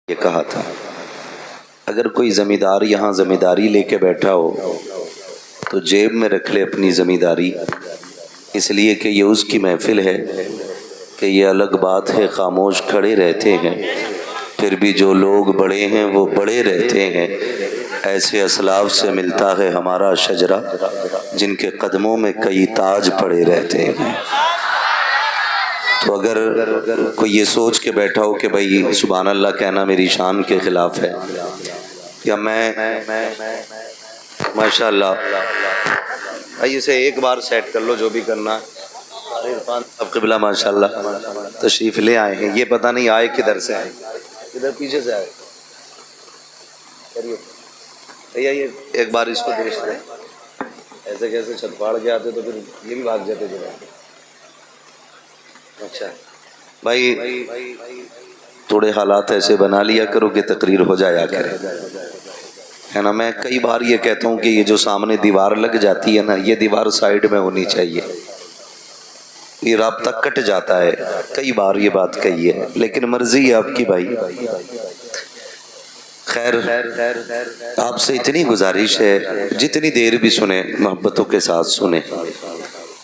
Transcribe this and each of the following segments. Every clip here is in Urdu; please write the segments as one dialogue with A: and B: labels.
A: یہ کہا تھا اگر کوئی زمیندار یہاں زمینداری لے کے بیٹھا ہو تو جیب میں رکھ لے اپنی زمینداری، اس لیے کہ یہ اس کی محفل ہے کہ یہ الگ بات ہے خاموش کھڑے رہتے ہیں، پھر بھی جو لوگ بڑے ہیں وہ بڑے رہتے ہیں۔ ایسے اسلاف سے ملتا ہے ہمارا شجرہ جن کے قدموں میں کئی تاج پڑے رہتے ہیں۔ تو اگر کوئی یہ سوچ کے بیٹھا ہو کہ بھائی سبحان اللہ کہنا میری شان کے خلاف ہے یا میں ماشاءاللہ بھائی اسے ایک بار سیٹ کر لو جو بھی کرنا ہے۔ عرفان صاحب قبلہ ماشاءاللہ تشریف لے آئے ہیں، یہ پتہ نہیں آئے کدھر سے آئے، ادھر پیچھے سے آئے۔ بھیا یہ ایک بار اس کو دیکھ لیں، ایسے کیسے چھت پاڑ کے آتے تو پھر یہ بھی بھاگ جاتے تھے۔ اچھا بھائی تھوڑے حالات ایسے بنا لیا کرو کہ تقریر ہو جایا کرے، ہے نا۔ میں کئی بار یہ کہتا ہوں کہ یہ جو سامنے دیوار لگ جاتی ہے نا، یہ دیوار سائیڈ میں ہونی چاہیے، یہ رابطہ کٹ جاتا ہے۔ کئی بار یہ بات کہی ہے لیکن مرضی ہے آپ کی بھائی۔ خیر آپ سے اتنی گزارش ہے جتنی دیر بھی سنیں محبتوں کے ساتھ سنیں،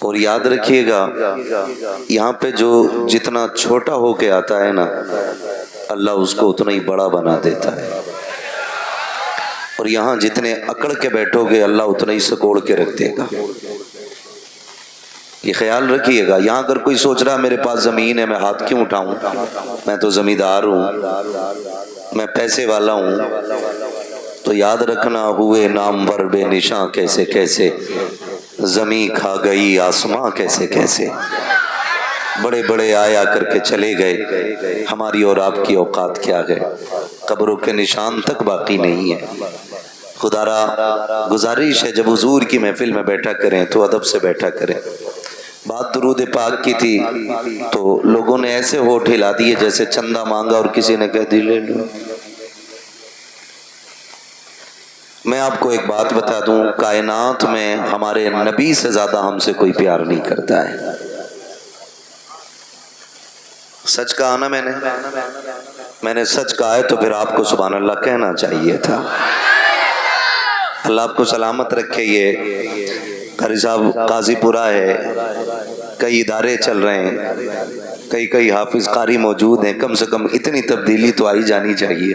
A: اور یاد رکھیے گا یہاں پہ جو جتنا چھوٹا ہو کے آتا ہے نا اللہ اس کو اتنا ہی بڑا بنا دیتا ہے، اور یہاں جتنے اکڑ کے بیٹھو گے اللہ اتنا ہی سکوڑ کے رکھ دے گا۔ یہ خیال رکھیے گا۔ یہاں اگر کوئی سوچ رہا میرے پاس زمین ہے میں ہاتھ کیوں اٹھاؤں، میں تو زمیندار ہوں، میں پیسے والا ہوں، تو یاد رکھنا ہوئے نامور بے نشاں کیسے کیسے، زمین کھا گئی آسماں کیسے کیسے، بڑے بڑے آیا کر کے چلے گئے، ہماری اور آپ کی اوقات کیا ہے، قبروں کے نشان تک باقی نہیں ہے۔ خدا را گزارش ہے جب حضور کی محفل میں بیٹھا کریں تو ادب سے بیٹھا کریں۔ بات درود پاک کی تھی تو لوگوں نے ایسے ہونٹ ہلا دیے جیسے چندہ مانگا اور کسی نے کہہ دی لے لو۔ میں آپ کو ایک بات بتا دوں، کائنات میں ہمارے نبی سے زیادہ ہم سے کوئی پیار نہیں کرتا ہے۔ سچ کہا نا میں نے سچ کہا ہے تو پھر آپ کو سبحان اللہ کہنا چاہیے تھا۔ اللہ آپ کو سلامت رکھے۔ یہ قاری صاحب قاضی پورہ ہے، کئی ادارے چل رہے ہیں، کئی حافظ قاری موجود ہیں، کم سے کم اتنی تبدیلی تو آئی جانی چاہیے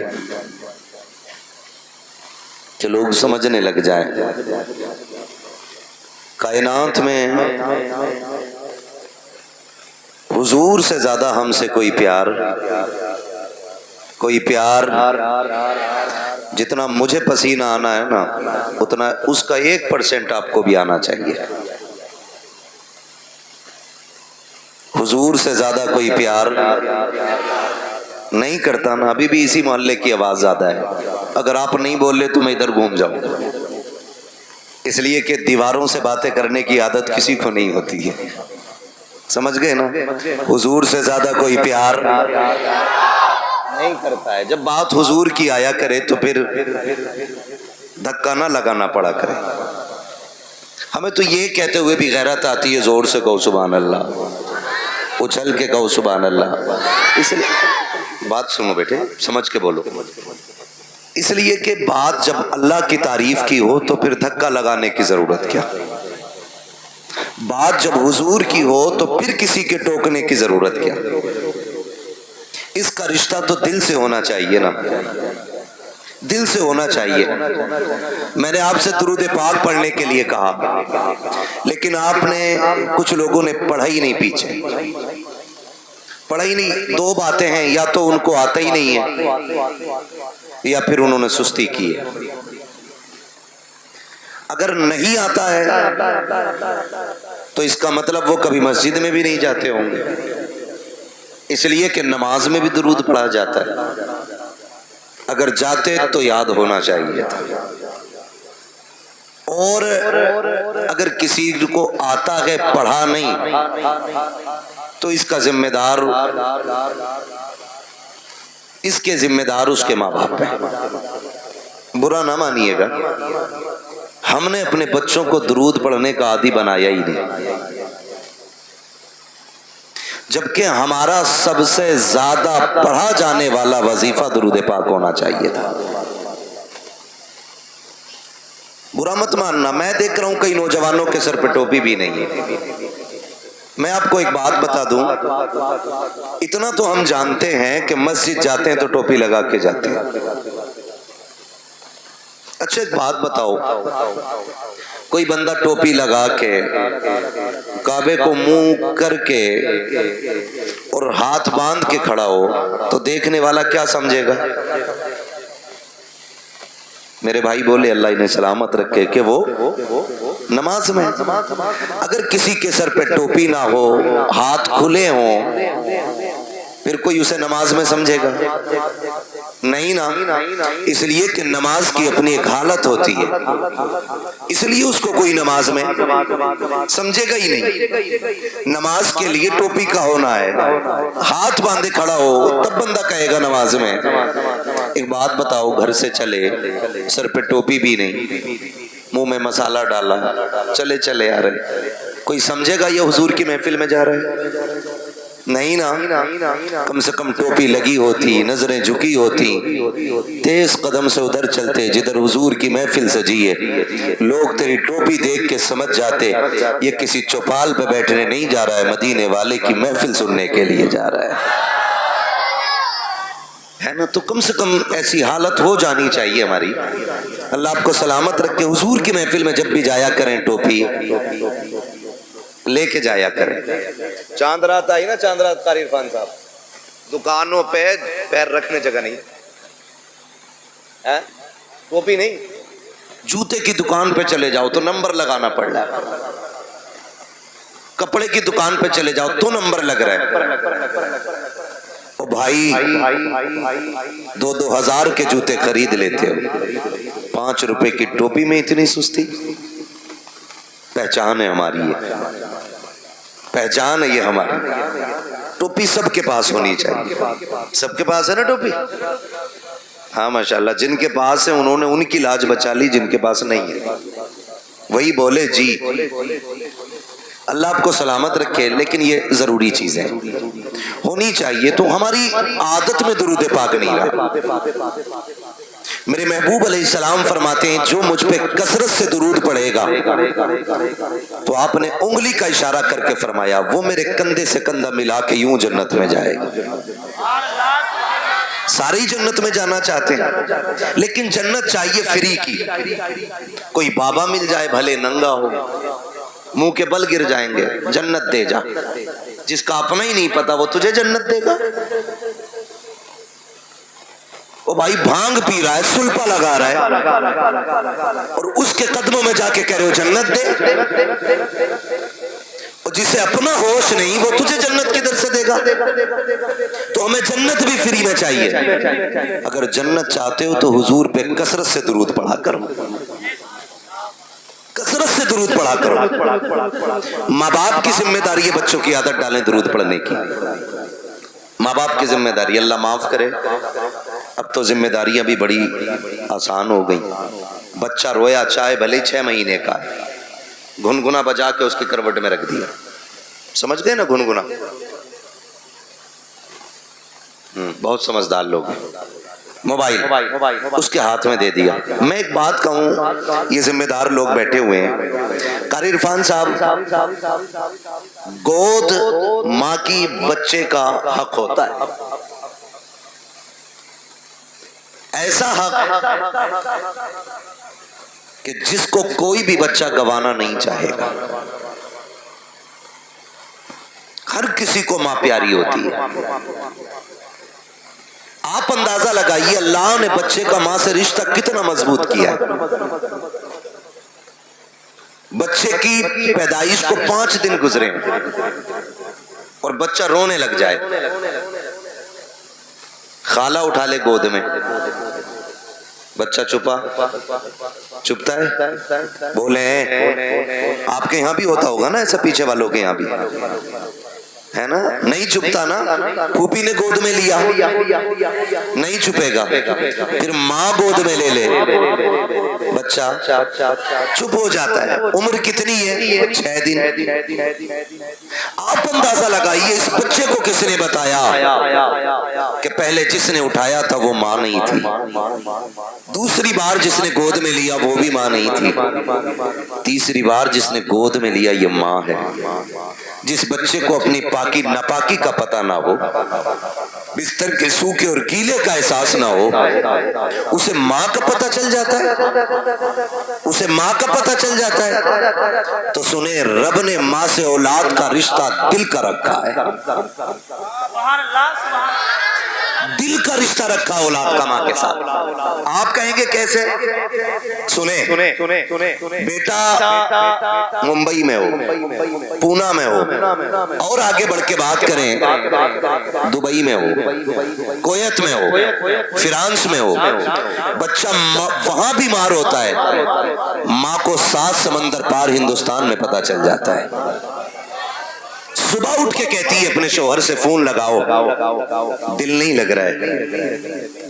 A: کہ لوگ سمجھنے لگ جائیں۔ کائنات میں حضور سے زیادہ ہم سے کوئی پیار جتنا مجھے پسینہ آنا ہے نا اتنا اس کا 1% آپ کو بھی آنا چاہیے۔ حضور سے زیادہ کوئی پیار نہیں کرتا نا، ابھی بھی اسی محلے کی آواز زیادہ ہے، اگر آپ نہیں بول لے تو میں ادھر گھوم جاؤں، اس لیے کہ دیواروں سے باتیں کرنے کی عادت کسی کو نہیں ہوتی ہے، سمجھ گئے نا۔ حضور سے زیادہ کوئی پیار نہیں کرتا ہے۔ جب بات حضور کی آیا کرے تو پھر دھکا نہ لگانا پڑا کرے۔ ہمیں تو یہ کہتے ہوئے بھی غیرت آتی ہے زور سے کہو سبحان اللہ، اچھل کے کہو سبحان اللہ، اس لیے بات سنو بیٹے سمجھ کے بولو، اس لیے کہ بات جب اللہ کی تعریف کی ہو تو پھر دھکا لگانے کی ضرورت کیا، بات جب حضور کی ہو تو پھر کسی کے ٹوکنے کی ضرورت کیا۔ اس کا رشتہ تو دل سے ہونا چاہیے نا، دل سے ہونا چاہیے۔ میں نے آپ سے درود پاک پڑھنے کے لیے کہا لیکن آپ نے کچھ لوگوں نے پڑھا ہی نہیں، پیچھے پڑھا ہی نہیں۔ دو باتیں ہیں، یا تو ان کو آتا ہی نہیں ہے یا پھر انہوں نے سستی کی ہے۔ اگر نہیں آتا ہے تو اس کا مطلب وہ کبھی مسجد میں بھی نہیں جاتے ہوں گے، اس لیے کہ نماز میں بھی درود پڑھا جاتا ہے، اگر جاتے تو یاد ہونا چاہیے تھا۔ اور اگر کسی کو آتا ہے پڑھا نہیں تو اس کا ذمہ دار اس کے ذمہ دار اس کے ماں باپ ہیں، برا نہ مانیے گا۔ ہم نے اپنے بچوں کو درود پڑھنے کا عادی بنایا ہی نہیں۔ جبکہ ہمارا سب سے زیادہ پڑھا جانے والا وظیفہ درود پاک ہونا چاہیے تھا۔ برا مت ماننا، میں دیکھ رہا ہوں کئی نوجوانوں کے سر پہ ٹوپی بھی نہیں ہے۔ میں آپ کو ایک بات بتا دوں، اتنا تو ہم جانتے ہیں کہ مسجد جاتے ہیں تو ٹوپی لگا کے جاتے ہیں۔ اچھا ایک بات بتاؤ، کوئی بندہ ٹوپی لگا کے کعبے کو منہ کر کے اور ہاتھ باندھ کے کھڑا ہو تو دیکھنے والا کیا سمجھے گا؟ میرے بھائی بولے اللہ انہیں سلامت رکھے کہ وہ نماز میں۔ اگر کسی کے سر پہ ٹوپی نہ ہو، ہاتھ کھلے ہوں، پھر کوئی اسے نماز میں سمجھے گا؟ نہیں نا، اس لیے کہ نماز کی اپنی ایک حالت ہوتی ہے، اس لیے اس کو کوئی نماز میں سمجھے گا ہی نہیں۔ نماز کے لیے ٹوپی کا ہونا ہے، ہاتھ باندھے کھڑا ہو تب بندہ کہے گا نماز میں۔ ایک بات بتاؤ، گھر سے چلے سر پہ ٹوپی بھی نہیں، منہ میں مسالہ ڈالا، چلے چلے آ رہے، کوئی سمجھے گا یہ حضور کی محفل میں جا رہے ہیں؟ نہیں نا، کم سے کم ٹوپی لگی ہوتی، نظریں جھکی ہوتی، تیز قدم سے ادھر چلتے جدھر حضور کی محفل سجی ہے، لوگ تیری ٹوپی دیکھ کے سمجھ جاتے یہ کسی چوپال پہ بیٹھنے نہیں جا رہا ہے، مدینے والے کی محفل سننے کے لیے جا رہا ہے نا؟ تو کم سے کم ایسی حالت ہو جانی چاہیے ہماری۔ اللہ آپ کو سلامت رکھے، حضور کی محفل میں جب بھی جایا کریں ٹوپی لے کے جایا کریں۔ چاند رات آئی نا، چاند رات قاری عرفان صاحب، دکانوں پہ پیر رکھنے جگہ نہیں، ٹوپی نہیں، جوتے کی دکان پہ چلے جاؤ تو نمبر لگانا پڑ رہا ہے، کپڑے کی دکان پہ چلے جاؤ تو نمبر لگ رہا ہے۔ او بھائی 2,000 کے جوتے خرید لیتے ہو، 5 روپے کی ٹوپی میں اتنی سستی؟ پہچان ہے ہماری، یہ پہچان ہے یہ ہماری۔ ٹوپی سب کے پاس ہونی چاہیے، سب کے پاس ہے نا ٹوپی؟ ہاں ماشاءاللہ، جن کے پاس ہے انہوں نے ان کی لاج بچا لی، جن کے پاس نہیں ہے وہی بولے جی۔ اللہ آپ کو سلامت رکھے، لیکن یہ ضروری چیز ہے، ہونی چاہیے۔ تو ہماری عادت میں درود پاک نہیں رہا۔ میرے محبوب علیہ السلام فرماتے ہیں جو مجھ پہ کثرت سے درود پڑھے گا، تو آپ نے انگلی کا اشارہ کر کے فرمایا وہ میرے کندھے سے کندھا ملا کے یوں جنت میں جائے گا۔ سارے جنت میں جانا چاہتے ہیں، لیکن جنت چاہیے فری کی۔ کوئی بابا مل جائے بھلے ننگا ہو، منہ کے بل گر جائیں گے، جنت دے جا۔ جس کا اپنا ہی نہیں پتا وہ تجھے جنت دے گا؟ وہ بھائی بھانگ پی رہا ہے، سلپا لگا رہا ہے، اور اس کے قدموں میں جا کے کہہ رہے ہو جنت دے؟ اور جسے اپنا ہوش نہیں وہ تجھے جنت کدھر سے دے گا؟ تو ہمیں جنت بھی فری میں چاہیے۔ اگر جنت چاہتے ہو تو حضور پہ کثرت سے درود پڑھا کرو، کثرت سے درود پڑھا کرو۔ ماں باپ کی ذمہ داری ہے بچوں کی عادت ڈالیں درود پڑھنے کی، ماں باپ کی ذمہ داری، اللہ معاف کرے اب تو ذمہ داریاں بھی بڑی آسان ہو گئی۔ بچہ رویا چاہے بھلے 6 مہینے کا، گھنگنا بجا کے اس کی کروٹ میں رکھ دیا، سمجھ گئے نا گھنگنا؟ بہت سمجھدار لوگ ہیں، موبائل اس کے ہاتھ میں دے دیا۔ میں ایک بات کہوں، یہ ذمہ دار لوگ بیٹھے ہوئے ہیں، قاری عرفان صاحب، گود ماں کی بچے کا حق ہوتا ہے، ایسا حق کہ جس کو کوئی بھی بچہ گوانا نہیں چاہے گا۔ ہر کسی کو ماں پیاری ہوتی ہے۔ آپ اندازہ لگائیے اللہ نے بچے کا ماں سے رشتہ کتنا مضبوط کیا ہے۔ بچے کی پیدائش کو 5 دن گزرے اور بچہ رونے لگ جائے، خالہ اٹھا لے گود میں، بچہ چپتا ہے؟ بولے آپ کے یہاں بھی ہوتا ہوگا نا ایسا، پیچھے والوں کے یہاں بھی ہے نا؟ نہیں چپتا نا، پھوپھی نے گود میں لیا نہیں چپے گا، پھر ماں گود میں لے لے بچہ چپ ہو جاتا ہے۔ عمر کتنی ہے؟ 6 دن۔ آپ اندازہ لگائیے اس بچے کو کس نے بتایا کہ پہلے جس نے اٹھایا تھا وہ ماں نہیں تھی، دوسری بار جس نے گود میں لیا وہ بھی ماں نہیں تھی، تیسری بار جس نے گود میں لیا یہ ماں ہے۔ جس بچے کو اپنی پاکی ناپاکی کا پتہ نہ ہو، بستر کے سوکھے اور گیلے کا احساس نہ ہو، اسے ماں کا پتہ چل جاتا ہے، اسے ماں کا پتہ چل جاتا ہے۔ تو سنیں، رب نے ماں سے اولاد کا رشتہ دل کا رکھا ہے، دل کا رشتہ رکھا اولاد کا ماں کے ساتھ۔ آپ کہیں گے کیسے؟ سنیں، بیٹا ممبئی میں ہو، پونا میں ہو، اور آگے بڑھ کے بات کریں دبئی میں ہو، کویت میں ہو، فرانس میں ہو، بچہ وہاں بیمار ہوتا ہے، ماں کو 7 سمندر پار ہندوستان میں پتہ چل جاتا ہے۔ صبح اٹھ کے کہتی ہے اپنے شوہر سے فون لگاؤ، دل نہیں لگ رہا ہے،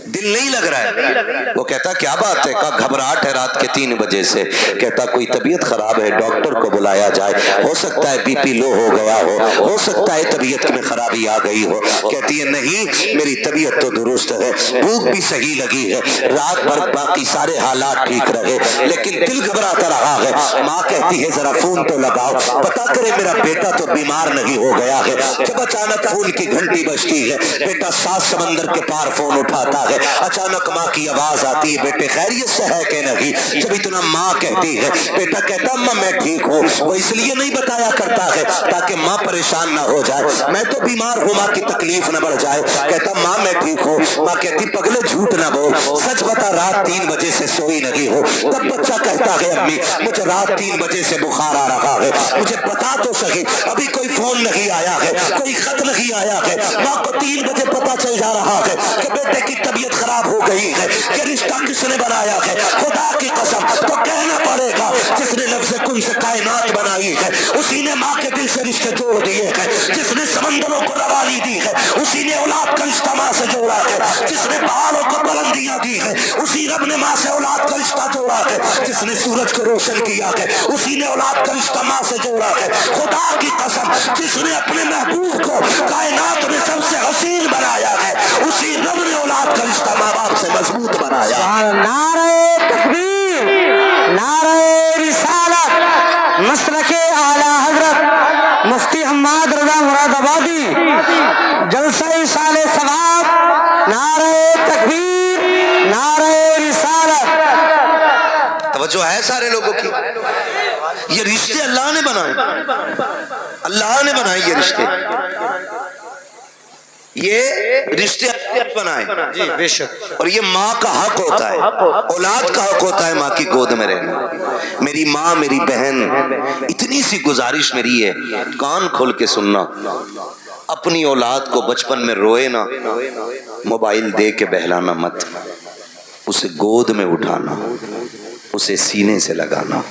A: دل نہیں لگ رہا ہے۔ وہ کہتا کیا بات ہے؟ کہا گھبراہٹ ہے رات کے 3 بجے سے۔ کہتا کوئی طبیعت خراب ہے، ڈاکٹر کو بلایا جائے، ہو سکتا ہے بی پی لو ہو گیا ہو سکتا ہے طبیعت میں خرابی آ گئی ہو۔ کہتی ہے نہیں، میری طبیعت تو درست ہے، بھوک بھی صحیح لگی ہے، رات بھر باقی سارے حالات ٹھیک رہے، لیکن دل گھبراتا رہا ہے۔ ماں کہتی ہے ذرا فون تو لگاؤ، پتا کرے میرا بیٹا تو بیمار نہیں ہو گیا ہے۔ جب اچانک فون کی گھنٹی بجتی ہے، بیٹا 7 سمندر کے پار فون اٹھاتا ہے، اچانک ماں کی آواز آتی ہے بیٹے خیریت سے ہے کہ نہیں؟ جب اتنا ماں کہتی ہے، بیٹا کہتا اماں میں ٹھیک ہوں۔ وہ اس لیے نہیں بتایا کرتا ہے تاکہ ماں پریشان نہ ہو جائے، میں تو بیمار ہوں ماں کی تکلیف نہ بڑھ جائے۔ کہتا ماں میں ٹھیک ہوں۔ ماں کہتی پگلے جھوٹ نہ بول، سچ بتا رات 3 بجے سے سوئی نہیں ہو۔ تب بچہ کہتا ہے امی مجھے رات 3 بجے سے بخار آ رہا ہے، مجھے بتا تو صحیح، ابھی کوئی فون نہیں آیا ہے، کوئی خط نہیں آیا ہے۔ ماں کو 3 بجے پتا چل جا رہا ہے کہ بیٹے کی طبیعت خراب ہو گئی ہے، کہ رشتہ کس نے بنایا ہے؟ خدا کی قسم تو کہنا پڑے گا جس نے لفظ کن سے کائنات بنائی ہے اسی نے ماں کے دل سے رشتے جوڑ دیے ہیں، جس نے سمندروں کو روانی دی ہے اسی نے اولاد کا رشتہ ماں سے جوڑا ہے، جس نے پہاڑوں کو بلندیاں دی ہے اسی رب نے ماں سے اولاد کا رشتہ جوڑا ہے، جس نے سورج کو روشن کیا ہے اسی نے اولاد کا رشتہ ماں سے جوڑا ہے۔ خدا کی قسم جس نے اپنے محبوب کو کائنات میں سب سے حسین بنایا ہے اسی رب نے اولاد کا رشتہ ماں باپ سے مضبوط بنایا۔
B: نعرہ تکبیر، نعرہ رسالت، مسلک اعلی حضرت مفتی حماد رضا مراد آبادی، جلسہ سال ثواب، نعرہ تکبیر، نعرہ رسالت۔
A: توجہ ہے سارے لوگوں کی؟ یہ رشتے اللہ نے بنائے، اللہ نے بنائے یہ رشتے، یہ رشتے بنائے
B: جی بے شک،
A: اور یہ ماں کا حق ہوتا ہے، اولاد کا حق ہوتا ہے ماں کی گود میں رہنا۔ میری ماں میری بہن، اتنی سی گزارش میری ہے، کان کھول کے سننا، اپنی اولاد کو بچپن میں روئے نا، موبائل دے کے بہلانا مت، اسے گود میں اٹھانا، اسے سینے سے لگانا،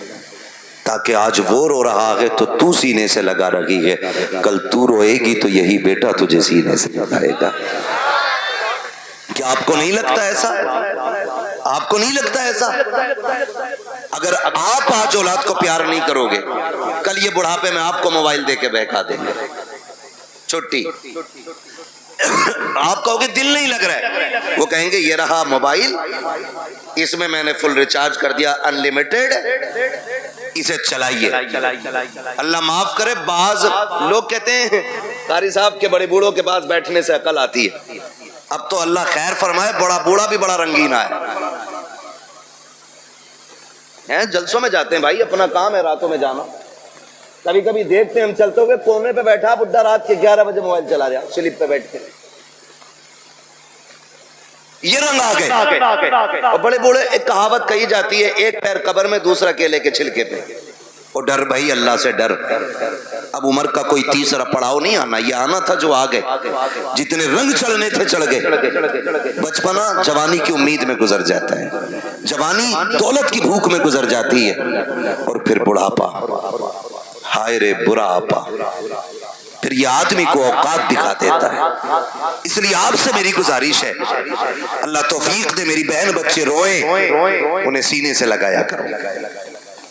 A: تاکہ آج وہ رو رہا ہے تو تو سینے سے لگا رہی ہے، کل تو روئے گی تو یہی بیٹا تجھے سینے سے لگائے گا۔ کیا آپ کو نہیں لگتا ایسا؟ آپ کو نہیں لگتا ایسا؟ اگر آپ آج اولاد کو پیار نہیں کرو گے، کل یہ بڑھاپے میں آپ کو موبائل دے کے بہکا دیں گے، چھٹی۔ آپ کہو گے دل نہیں لگ رہا ہے، وہ کہیں گے یہ رہا موبائل، اس میں میں نے فل ریچارج کر دیا انلیمیٹڈ، اسے چلائیے۔ اللہ معاف کرے، بعض لوگ کہتے ہیں قاری صاحب کے بڑے بوڑھوں کے پاس بیٹھنے سے عقل آتی ہے۔ اب تو اللہ خیر فرمائے، بڑا بوڑھا بھی بڑا رنگین ہے، جلسوں میں جاتے ہیں بھائی، اپنا کام ہے راتوں میں جانا، کبھی کبھی دیکھتے ہیں ہم چلتے ہوئے کونے پہ بیٹھا بڈھا رات کے 11 بجے موبائل چلا رہا سلپ پہ بیٹھ کے، یہ رنگ آ گئے۔ اور بڑے بوڑھے، ایک کہاوت کہی جاتی ہے، ایک پیر قبر میں دوسرا کیلے کے چھلکے پہ۔ اور ڈر بھائی، اللہ سے ڈر۔ اب عمر کا کوئی تیسرا پڑاؤ نہیں آنا، یہ آنا تھا جو آ گئے، جتنے رنگ چڑھنے تھے چڑھ گئے۔ بچپنا جوانی کی امید میں گزر جاتا ہے، جوانی دولت کی بھوک میں گزر جاتی ہے، اور پھر بڑھاپا، ہائے رے برا آپا، پھر یہ آدمی کو اوقات دکھا دیتا ہے۔ اس لیے آپ سے میری گزارش ہے، اللہ توفیق دے، میری بہن بچے روئیں، انہیں سینے سے لگایا کرو،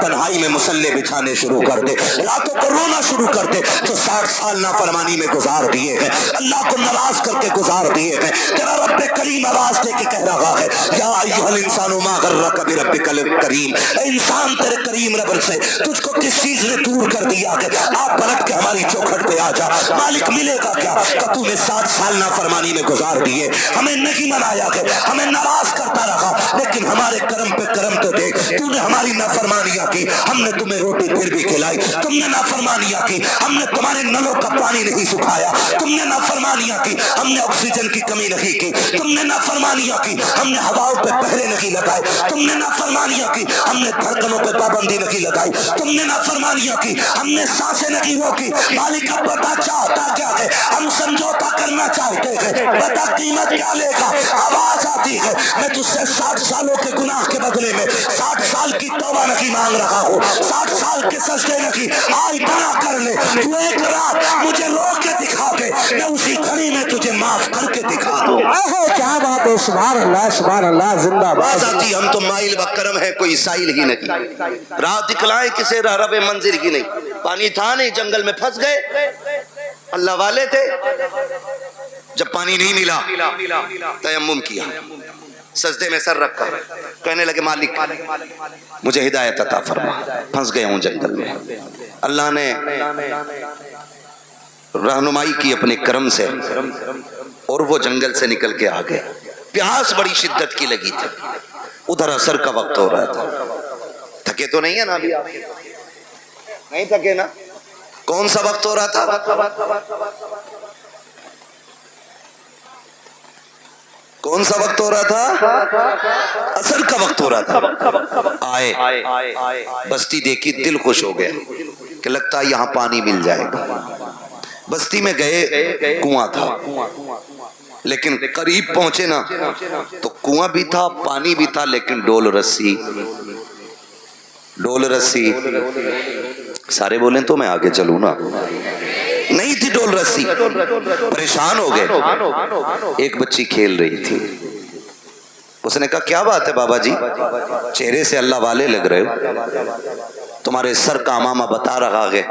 A: تنہائی میں مسلح بچھانے شروع کر دے, راتوں کو رونا شروع کر دے. تو 60 سال نافرمانی میں گزار دیے ہیں, اللہ کو ناراض کر کے گزار دیے ہیں. تیرا رب کریم آواز دے کے کہہ رہا ہے, یا ایھا الانسان ما غرک بربک الکریم, انسان تیرے کریم رب سے تجھ کو کس چیز نے دور کر دیا کہ آپ پلٹ کے ہماری چوکھٹ پہ آ جا. مالک ملے گا کیا کہ تو نے 60 سال نافرمانی میں گزار دیے, ہمیں نہیں منایا کہ ہمیں ناراض کرتا رہا, لیکن ہمارے کرم پہ کرم تو دیکھ, تو نے ہماری نافرمانیاں کی, ہم نے تمہیں روٹی پھر بھی کھلائی. تم نے نافرمانیاں کی, ہم نے تمہارے نلوں کا پانی نہیں سکھایا. تم نے نافرمانیاں کی, ہم نے آکسیجن کی کمی نہیں کی. تم نے نافرمانیاں کی, ہم نے ہواؤں پہ پہرے نہیں لگائے. تم نے نافرمانیاں کی, ہم نے دھڑکنوں پہ پابندی نہیں لگائی. تم نے نافرمانیاں کی, ہم نے سانسیں نہیں روکی. مالک اب بتا چاہتا کیا ہے, ہم سمجھوتا کرنا چاہتے ہیں, بتا قیمت کیا لے گا. آواز آتی ہے, میں تجھ سے 60 سالوں کے گناہ کے بدلے میں 60 سال کی توبہ نہیں مانگ رہا ہوں, 60 سال کے سجدے نہیں. آج بنا کر لے, تو ایک رات مجھے رو کے دکھا دے, میں اسی گھڑی میں تجھے معاف کر کے دکھا دوں.
B: کیا بات ہے, سبحان اللہ سبحان اللہ, زندہ
A: باز
B: باد.
A: آتی, ہم تو مائل بکرم ہے, کوئی سائل ہی نہیں. رات دکھلائے کسے رب منزل ہی نہیں. پانی تھا نہیں, جنگل میں پھنس گئے, اللہ والے تھے. جب پانی نہیں ملا تیمم کیا, سجدے میں سر رکھا, کہنے لگے مالک مجھے ہدایت عطا فرما, پھنس گیا ہوں جنگل میں. اللہ نے رہنمائی کی اپنے کرم سے, اور وہ جنگل سے نکل کے آ گئے. پیاس بڑی شدت کی لگی تھی, ادھر عصر کا وقت ہو رہا تھا. تھکے تو نہیں ہے نا ابھی, نہیں تھکے نا. کون سا وقت ہو رہا تھا, کون سا وقت ہو رہا تھا, عصر کا وقت ہو رہا تھا. آئے, بستی دیکھی, دل خوش ہو گیا کہ لگتا ہے یہاں پانی مل جائے گا. بستی میں گئے, کنواں تھا, لیکن قریب پہنچے نا تو کنواں بھی تھا, پانی بھی تھا, لیکن ڈول رسی. سارے بولیں تو میں آگے چلوں نا, نہیں تھی ڈول رسی. پریشان ہو گئے. ایک بچی کھیل رہی تھی, اس نے کہا کیا بات ہے بابا جی, چہرے سے اللہ والے لگ رہے ہو, تمہارے سر کا امامہ بتا رہا ہے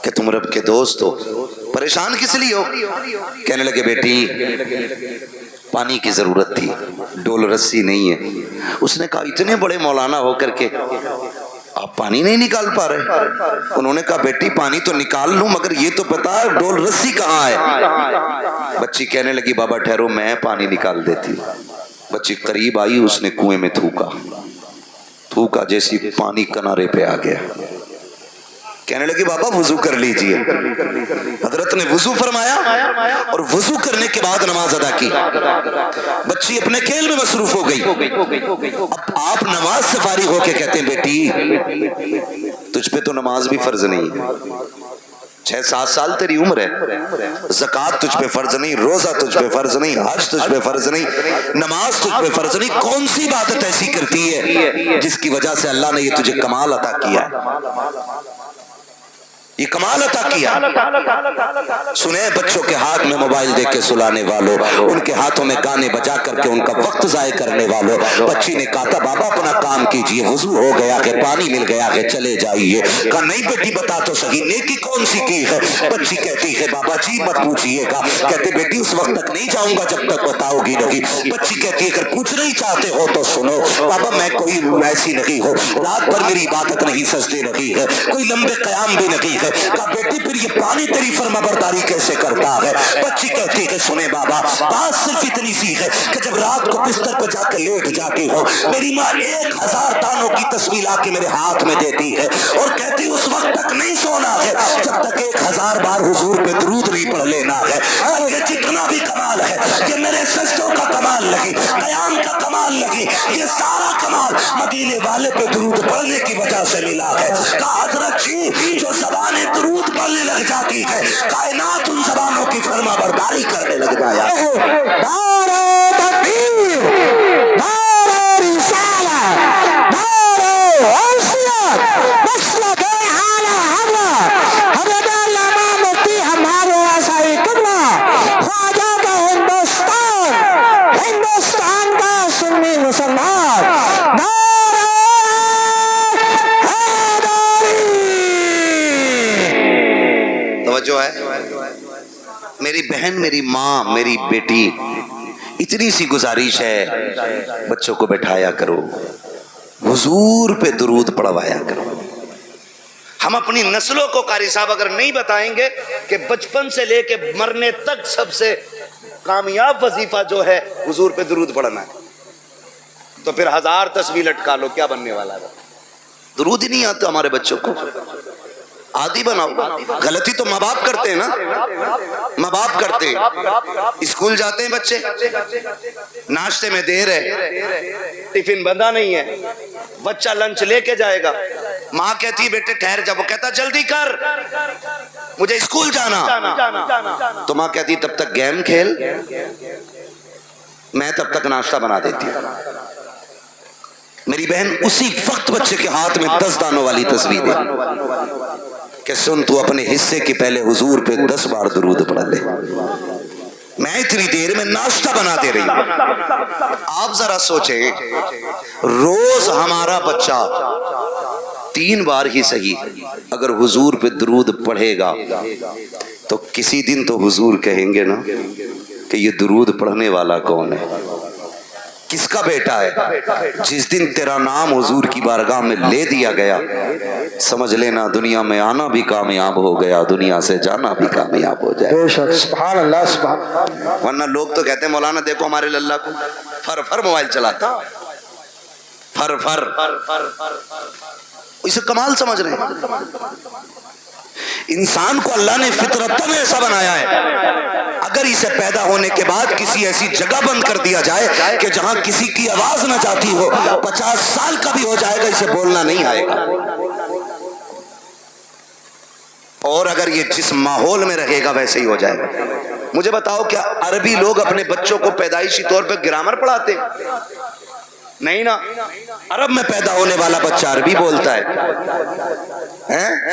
A: کہ تم رب کے دوست ہو, پریشان کس لیے ہو. کہنے لگے بیٹی پانی کی ضرورت تھی, ڈول رسی نہیں ہے. اس نے کہا اتنے بڑے مولانا ہو کر کے آپ پانی نہیں نکال پا رہے. انہوں نے کہا بیٹی پانی تو نکال لوں, مگر یہ تو پتا ہے ڈول رسی کہاں ہے. بچی کہنے لگی بابا ٹھہرو, میں پانی نکال دیتی. بچی قریب آئی, اس نے کنویں میں تھوکا, جیسی پانی کنارے پہ آ گیا. کہنے لگی بابا وضو کر لیجئے. حضرت نے وضو فرمایا اور وضو کرنے کے بعد نماز ادا کی. بچی اپنے کھیل میں مصروف ہو گئی. اب آپ نماز سے فارغ ہو کے کہتے ہیں بیٹی تجھ پہ تو نماز بھی فرض نہیں ہے, 6-7 سال تیری عمر ہے, زکوٰۃ تجھ پہ فرض نہیں, روزہ تجھ پہ فرض نہیں, حج تجھ پہ فرض نہیں, نماز تجھ پہ فرض نہیں. کون سی عبادت ایسی کرتی ہے جس کی وجہ سے اللہ نے یہ تجھے کمال عطا کیا ہے, یہ کمال عطا کیا. سنیں بچوں کے ہاتھ میں موبائل دے کے سلانے والوں, ان کے ہاتھوں میں گانے بجا کر کے ان کا وقت ضائع کرنے والوں. بچی نے کہا تھا بابا اپنا کام کیجئے, وضو ہو گیا کہ پانی مل گیا کہ چلے جائیے. کہا نہیں بیٹی بتا تو صحیح, نیکی کون سی کی ہے. بچی کہتی ہے بابا جی مت پوچھئے گا. کہتے بیٹی اس وقت تک نہیں جاؤں گا جب تک بتاؤ گی نہیں. بچی کہتی ہے اگر پوچھنا ہی چاہتے ہو تو سنو بابا, میں کوئی ایسی نہیں ہوں, رات بھر میری عبادت نہیں, سجدے نہیں ہے, کوئی لمبے قیام بھی نہیں ہے. کہا بیٹی پھر یہ پانی تیری فرما برداری کیسے کرتا ہے. بچی کہتی ہے سنے بابا بات صرف اتنی سی ہے کہ جب رات کو بستر پہ جا کے لیٹ جاتی ہو, میری ماں 1000 دانوں کی تسبیح لا کے میرے ہاتھ میں دیتی ہے اور کہتی اس وقت تک نہیں سونا ہے جب تک 1000 بار حضور پہ درود نہیں پڑھ لینا ہے. اور یہ جتنا بھی کمال ہے, یہ میرے سجدوں کا کمال لگی, قیام کا کمال لگی, یہ سارا کمال مدینے والے پہ درود پڑھنے کی وجہ سے ملا ہے. کہا حضرت جی جو زبانیں درود پڑھنے لگ جاتی ہے, کائنات ان زبانوں کی فرما برداری کرنے لگ جایا.
B: نعرہ تکبیر, نعرہ رسالت, نعرہ غوثیت, مسلک اعلی حضرت حضرت علامہ مفتی ہمارے آسائی قبلہ خواجہ کا ہندوستان کا سنی مسلمان. نعرہ
A: میری بہن، میری ماں، میری بیٹی، اتنی سی گزارش ہے، بچوں کو بٹھایا کرو، حضور پہ درود پڑھوایا کرو۔ ہم اپنی نسلوں کو قاری صاحب اگر نہیں بتائیں گے کہ بچپن سے لے کے مرنے تک سب سے کامیاب وظیفہ جو ہے حضور پہ درود پڑھنا ہے، تو پھر 1000 تسبیح لٹکا لو، کیا بننے والا ہے؟ درود ہی نہیں آتا ہمارے بچوں کو، عادی بناؤ۔ غلطی تو ماں باپ کرتے ہیں نا، ماں باپ کرتے ہیں۔ اسکول جاتے ہیں بچے، ناشتے میں دیر ہے، ٹفن بندہ نہیں ہے، بچہ لنچ لے کے جائے گا، ماں کہتی ہے بیٹے ٹھہر جا، وہ کہتا جلدی کر مجھے اسکول جانا، تو ماں کہتی تب تک گیم کھیل، میں تب تک ناشتہ بنا دیتی ہوں۔ میری بہن اسی وقت بچے کے ہاتھ میں 10 دانوں والی تسبیح دے کہ سن تو اپنے حصے کے پہلے حضور پہ 10 بار درود پڑھ لے، میں اتنی دیر میں ناشتہ بنا دے رہی ہوں۔ آپ ذرا سوچیں، روز ہمارا بچہ 3 بار ہی صحیح اگر حضور پہ درود پڑھے گا تو کسی دن تو حضور کہیں گے نا کہ یہ درود پڑھنے والا کون ہے، کس کا بیٹا ہے۔ جس دن تیرا نام حضور کی بارگاہ میں لے دیا گیا، سمجھ لینا دنیا میں آنا بھی کامیاب ہو گیا، دنیا سے جانا بھی کامیاب ہو جائے۔
B: بے شک، سبحان اللہ، سبحان اللہ۔
A: ورنہ لوگ تو کہتے ہیں مولانا دیکھو ہمارے للہ کو فر فر موبائل چلاتا، فر فر، اسے کمال سمجھ رہے ہیں۔ انسان کو اللہ نے فطرتاً ایسا بنایا ہے، اگر اسے پیدا ہونے کے بعد کسی ایسی جگہ بند کر دیا جائے کہ جہاں کسی کی آواز نہ جاتی ہو، 50 سال کا بھی ہو جائے گا اسے بولنا نہیں آئے گا۔ اور اگر یہ جس ماحول میں رہے گا ویسے ہی ہو جائے گا۔ مجھے بتاؤ کیا عربی لوگ اپنے بچوں کو پیدائشی طور پہ گرامر پڑھاتے؟ نہیں نا، عرب میں پیدا ہونے والا بچہ عربی بولتا ہے،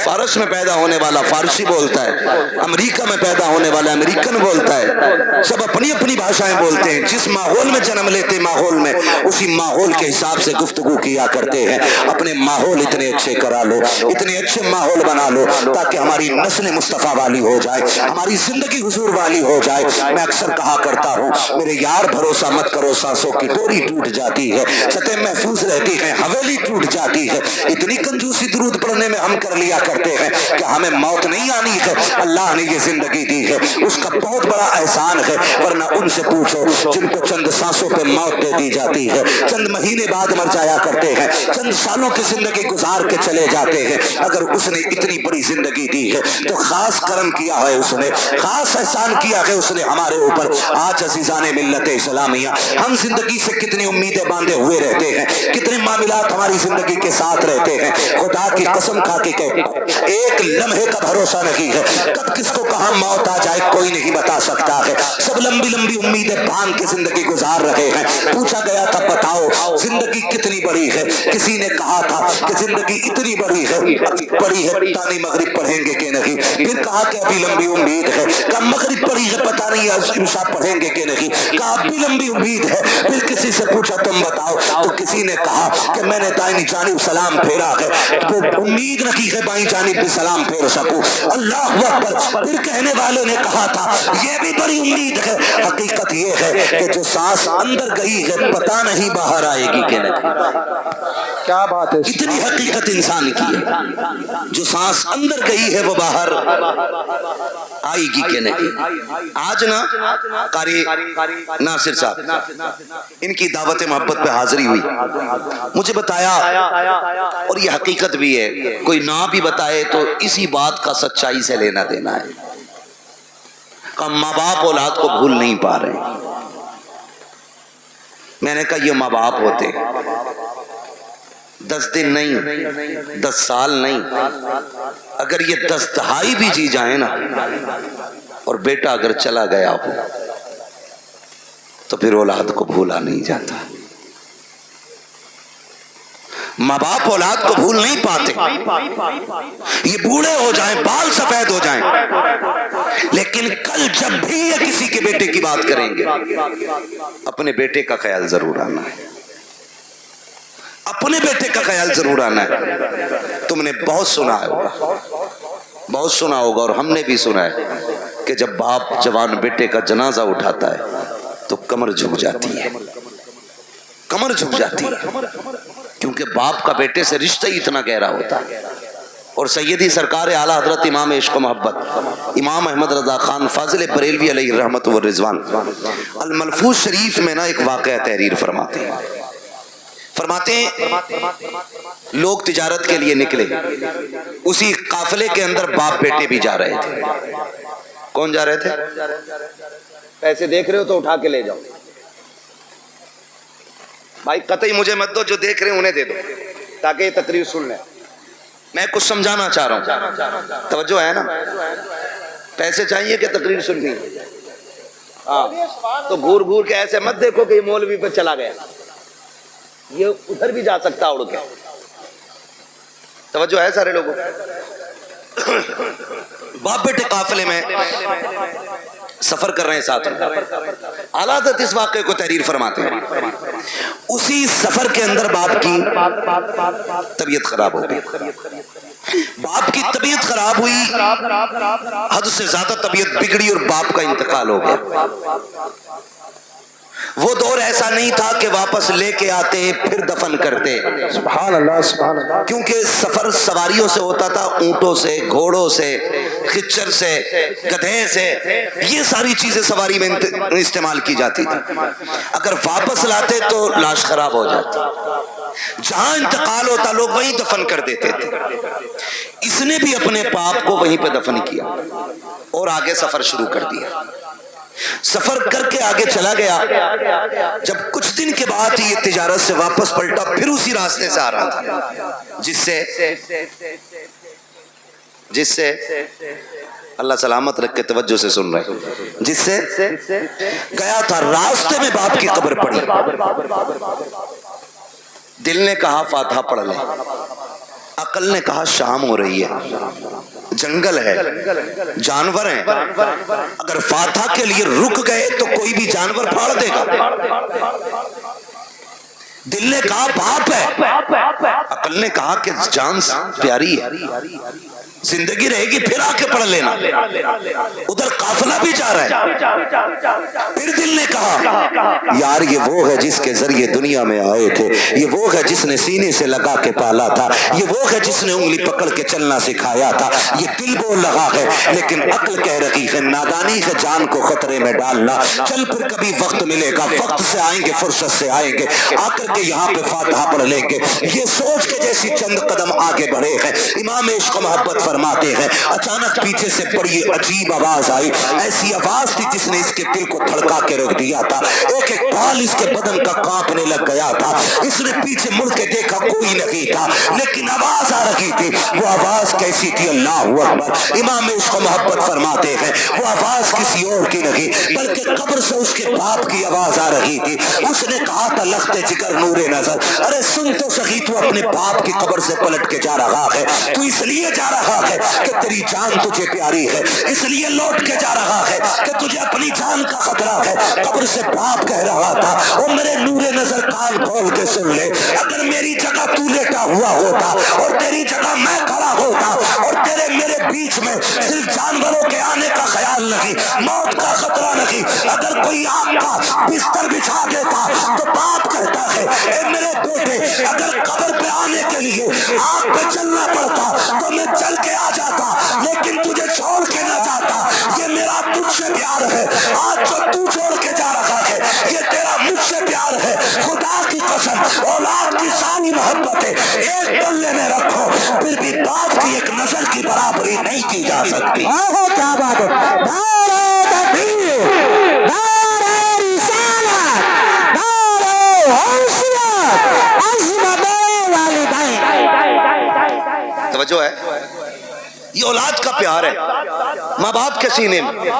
A: فارس میں پیدا ہونے والا فارسی بولتا ہے، امریکہ میں پیدا ہونے والا امریکن بولتا ہے، سب اپنی اپنی بھاشائیں بولتے ہیں۔ جس ماحول میں جنم لیتے ماحول میں اسی ماحول کے حساب سے گفتگو کیا کرتے ہیں۔ اپنے ماحول اتنے اچھے کرا لو، اتنے اچھے ماحول بنا لو تاکہ ہماری نسل مصطفیٰ والی ہو جائے، ہماری زندگی حضور والی ہو جائے۔ میں اکثر کہا کرتا ہوں میرے یار بھروسہ مت کرو، سانسوں کی ڈوری ٹوٹ جاتی ہے، سطح محفوظ رہتی ہے، حویلی ٹوٹ جاتی ہے۔ اتنی کنجوسی درود پڑھنے میں ہم کر لیا کرتے ہیں کہ ہمیں موت نہیں آنی ہے، اللہ نے یہ زندگی دی ہے، اس کا بہت بڑا احسان ہے۔ ورنہ ان سے پوچھو جن کو چند سانسوں پہ موت دے دی جاتی ہے، چند مہینے بعد مر جایا کرتے ہیں، چند سالوں کی زندگی گزار کے چلے جاتے ہیں، اگر اس نے اتنی بڑی زندگی دی ہے تو خاص کرم کیا ہے، اس نے خاص احسان کیا ہے اس نے ہمارے اوپر۔ آج عزیزان ملت اسلامیہ ہم زندگی سے کتنی امیدیں باندھے ہوئے رہتے ہیں، کتنے معاملات ہماری زندگی کے ساتھ رہتے ہیں، خدا کی قسم کھا کے ایک لمحے کا بھروسہ نہیں ہے، کب کس کو کہاں موت آ جائے کوئی نہیں بتا سکتا ہے۔ سب لمبی لمبی امیدیں باندھ کے زندگی گزار رہے ہیں۔ پوچھا گیا تھا بتاؤ زندگی کتنی بڑی ہے، کسی نے کہا تھا کہ زندگی اتنی بڑی ہے، پڑھی ہے تانی مغرب پڑھیں گے کہ نہیں، پھر کہا کہ ابھی لمبی امید ہے، کہا مغرب پڑھی ہے پتہ نہیں عشاء پڑھیں گے کہ نہیں، کہا ابھی لمبی امید ہے، پھر کسی سے پوچھا تم بتاؤ، تو کسی نے کہا کہ میں نے دائیں جانب سلام پھیرا ہے، تو امید رکھی ہے بائیں جانب بھی سلام پھیر سکوں۔ اللہ اکبر۔ پھر کہنے والے نے کہا تھا یہ بھی بڑی امید ہے، حقیقت یہ ہے کہ جو سانس اندر گئی ہے پتہ نہیں باہر آئے گی کہ نہیں۔
B: کیا بات ہے،
A: اتنی حقیقت انسان کی ہے، جو سانس اندر گئی ہے وہ باہر آئے گی کہ نہیں۔ آج نا قاری ناصر صاحب ان کی دعوت محبت پہ حاضری ہوئی، مجھے بتایا اور یہ حقیقت بھی ہے، کوئی نہ بھی بتائے تو اسی بات کا سچائی سے لینا دینا ہے کہ ماں باپ اولاد کو بھول نہیں پا رہے۔ میں نے کہا یہ ماں باپ ہوتے 10 دن نہیں، 10 سال نہیں، اگر یہ 10 دہائی بھی جی جائیں نا اور بیٹا اگر چلا گیا ہو تو پھر اولاد کو بھولا نہیں جاتا۔ ماں باپ اولاد کو بھول نہیں پاتے، یہ بوڑھے ہو جائیں، بال سفید ہو جائیں، لیکن کل جب بھی یہ کسی کے بیٹے کی بات کریں گے اپنے بیٹے کا خیال ضرور آنا ہے، اپنے بیٹے کا خیال ضرور آنا ہے۔ تم نے بہت سنا ہوگا، بہت سنا ہوگا اور ہم نے بھی سنا ہے کہ جب باپ جوان بیٹے کا جنازہ اٹھاتا ہے تو کمر جھک جاتی ہے، کمر جھک جاتی ہے، کیونکہ باپ کا بیٹے سے رشتہ ہی اتنا گہرا ہوتا ہے۔ اور سیدی سرکار اعلیٰ حضرت امام عشق و محبت امام احمد رضا خان فاضل بریلوی علیہ الرحمت والرضوان الملفوظ شریف میں نا ایک واقعہ تحریر فرماتے ہیں لوگ تجارت کے لیے نکلے، اسی قافلے کے اندر باپ بیٹے بھی جا رہے تھے۔ کون جا رہے تھے؟ پیسے دیکھ رہے ہو تو اٹھا کے لے جاؤ بھائی، قطعی مجھے مت دو، جو دیکھ رہے ہیں انہیں دے دو تاکہ یہ تقریر سن لیں۔ میں کچھ سمجھانا چاہ رہا ہوں، توجہ ہے نا؟ پیسے چاہیے کہ تقریر سننی؟ ہاں، تو گھور گھور کے ایسے مت دیکھو کہ یہ مولوی پہ چلا گیا، یہ ادھر بھی جا سکتا اڑ کے۔ توجہ ہے سارے لوگوں؟ باپ بیٹے قافلے میں سفر کر رہے ہیں ساتھ میں۔ اعلیٰ حضرت اس واقعے کو تحریر فرماتے ہیں، اسی سفر کے اندر باپ کی طبیعت خراب ہو گئی۔ باپ کی طبیعت خراب ہوئی، حد سے زیادہ طبیعت بگڑی اور باپ کا انتقال ہو گیا۔ وہ دور ایسا نہیں تھا کہ واپس لے کے آتے پھر دفن کرتے،
B: سبحان اللہ سبحان اللہ،
A: کیونکہ سفر سواریوں سے ہوتا تھا، اونٹوں سے، گھوڑوں سے، خچر سے، گدھے سے، یہ ساری چیزیں سواری میں استعمال کی جاتی تھی۔ اگر واپس لاتے تو لاش خراب ہو جاتی، جہاں انتقال ہوتا لوگ وہیں دفن کر دیتے تھے۔ اس نے بھی اپنے باپ کو وہیں پہ دفن کیا اور آگے سفر شروع کر دیا۔ سفر کر کے آگے چلا گیا، جب کچھ دن کے بعد یہ تجارت سے واپس پلٹا، پھر اسی راستے سے آ رہا تھا جس سے اللہ سلامت رکھ کے توجہ سے سن رہے، جس سے گیا تھا، راستے میں باپ کی قبر پڑی۔ دل نے کہا فاتحہ پڑھ لیں، عقل نے کہا شام ہو رہی ہے، جنگل ہے، جانور ہیں، اگر فاتحہ کے لیے رک گئے تو کوئی بھی جانور پھاڑ دے گا۔ دل نے کہا باپ ہے، عقل نے کہا کہ جان پیاری ہے، زندگی رہے گی پھر آ کے پڑھ لینا، ادھر قافلہ بھی جا رہا ہے۔ پھر دل نے کہا یار یہ وہ ہے جس کے ذریعے دنیا میں آئے تھے، یہ وہ ہے جس نے سینے سے لگا کے پالا تھا، یہ وہ ہے جس نے انگلی پکڑ کے چلنا سکھایا تھا۔ یہ دل بول رہا ہے لیکن عقل کہہ رہی ہے نادانی ہے جان کو خطرے میں ڈالنا، چل پھر کبھی وقت ملے گا، وقت سے آئیں گے، فرصت سے آئیں گے، آ کر کے یہاں پہ فاتحہ پڑھ لیں گے۔ یہ سوچ کے جیسی چند قدم آگے بڑھے ہیں، امام عشق و محبت فرماتے ہیں اچانک پیچھے سے بڑی عجیب آواز آئی، ایسی آواز تھی جس نے اس کے دل کو دھڑکا کے رکھ دیا تھا، ایک ایک بال اس کے بدن کا کانپنے لگ گیا تھا۔ اس نے پیچھے مڑ کے دیکھا کوئی نہیں تھا، لیکن آواز آ رہی تھی۔ وہ آواز کیسی تھی؟ اللہ اکبر! امام عشق و محبت فرماتے ہیں وہ آواز کسی اور کی نہیں بلکہ قبر سے اس کے باپ کی آواز آ رہی تھی۔ اس نے کہا تھا لخت جگر نور نظر، ارے سن تو سہی، تو اپنے باپ کی قبر سے پلٹ کے جا رہا ہے، تو اس لیے جا رہا ہے کہ تیری جان تجھے پیاری ہے، اس لیے لوٹ کے جا رہا ہے کہ تجھے اپنی جان کا خطرہ ہے۔ قبر سے باپ کہہ رہا تھا اور میرے نور نظر کان کھول کے سن لے، اگر میری جگہ تو لیٹا ہوا ہوتا اور تیری جگہ میں کھڑا ہوتا اور تیرے میرے بیچ میں صرف جانوروں کے آنے کا خیال نہیں، موت کا خطرہ نہیں، اگر کوئی آگ کا بستر بچھا دیتا تو باپ کہتا ہے اے میرے بیٹے اگر قبر پہ آنے کے لیے آگ پہ چلنا پڑتا تو میں چل کے آ جاتا، لیکن تجھے چھوڑ کے نہ جاتا۔ یہ میرا تجھ سے پیار ہے، آج جو تو چھوڑ کے جا رہا ہے یہ تیرا مجھ سے پیار ہے۔ خدا کی قسم اولاد کی ساری محبتیں ایک پلے میں رکھو، پھر بھی باپ کی ایک نظر کی برابری نہیں کی جا سکتی۔
B: کیا بات ہے! نعرہ تکبیر، نعرہ رسالت، نعرہ حیثیت، عظمت والدین۔
A: توجہ ہے، یہ اولاد کا پیار ہے ماں باپ کے سینے میں۔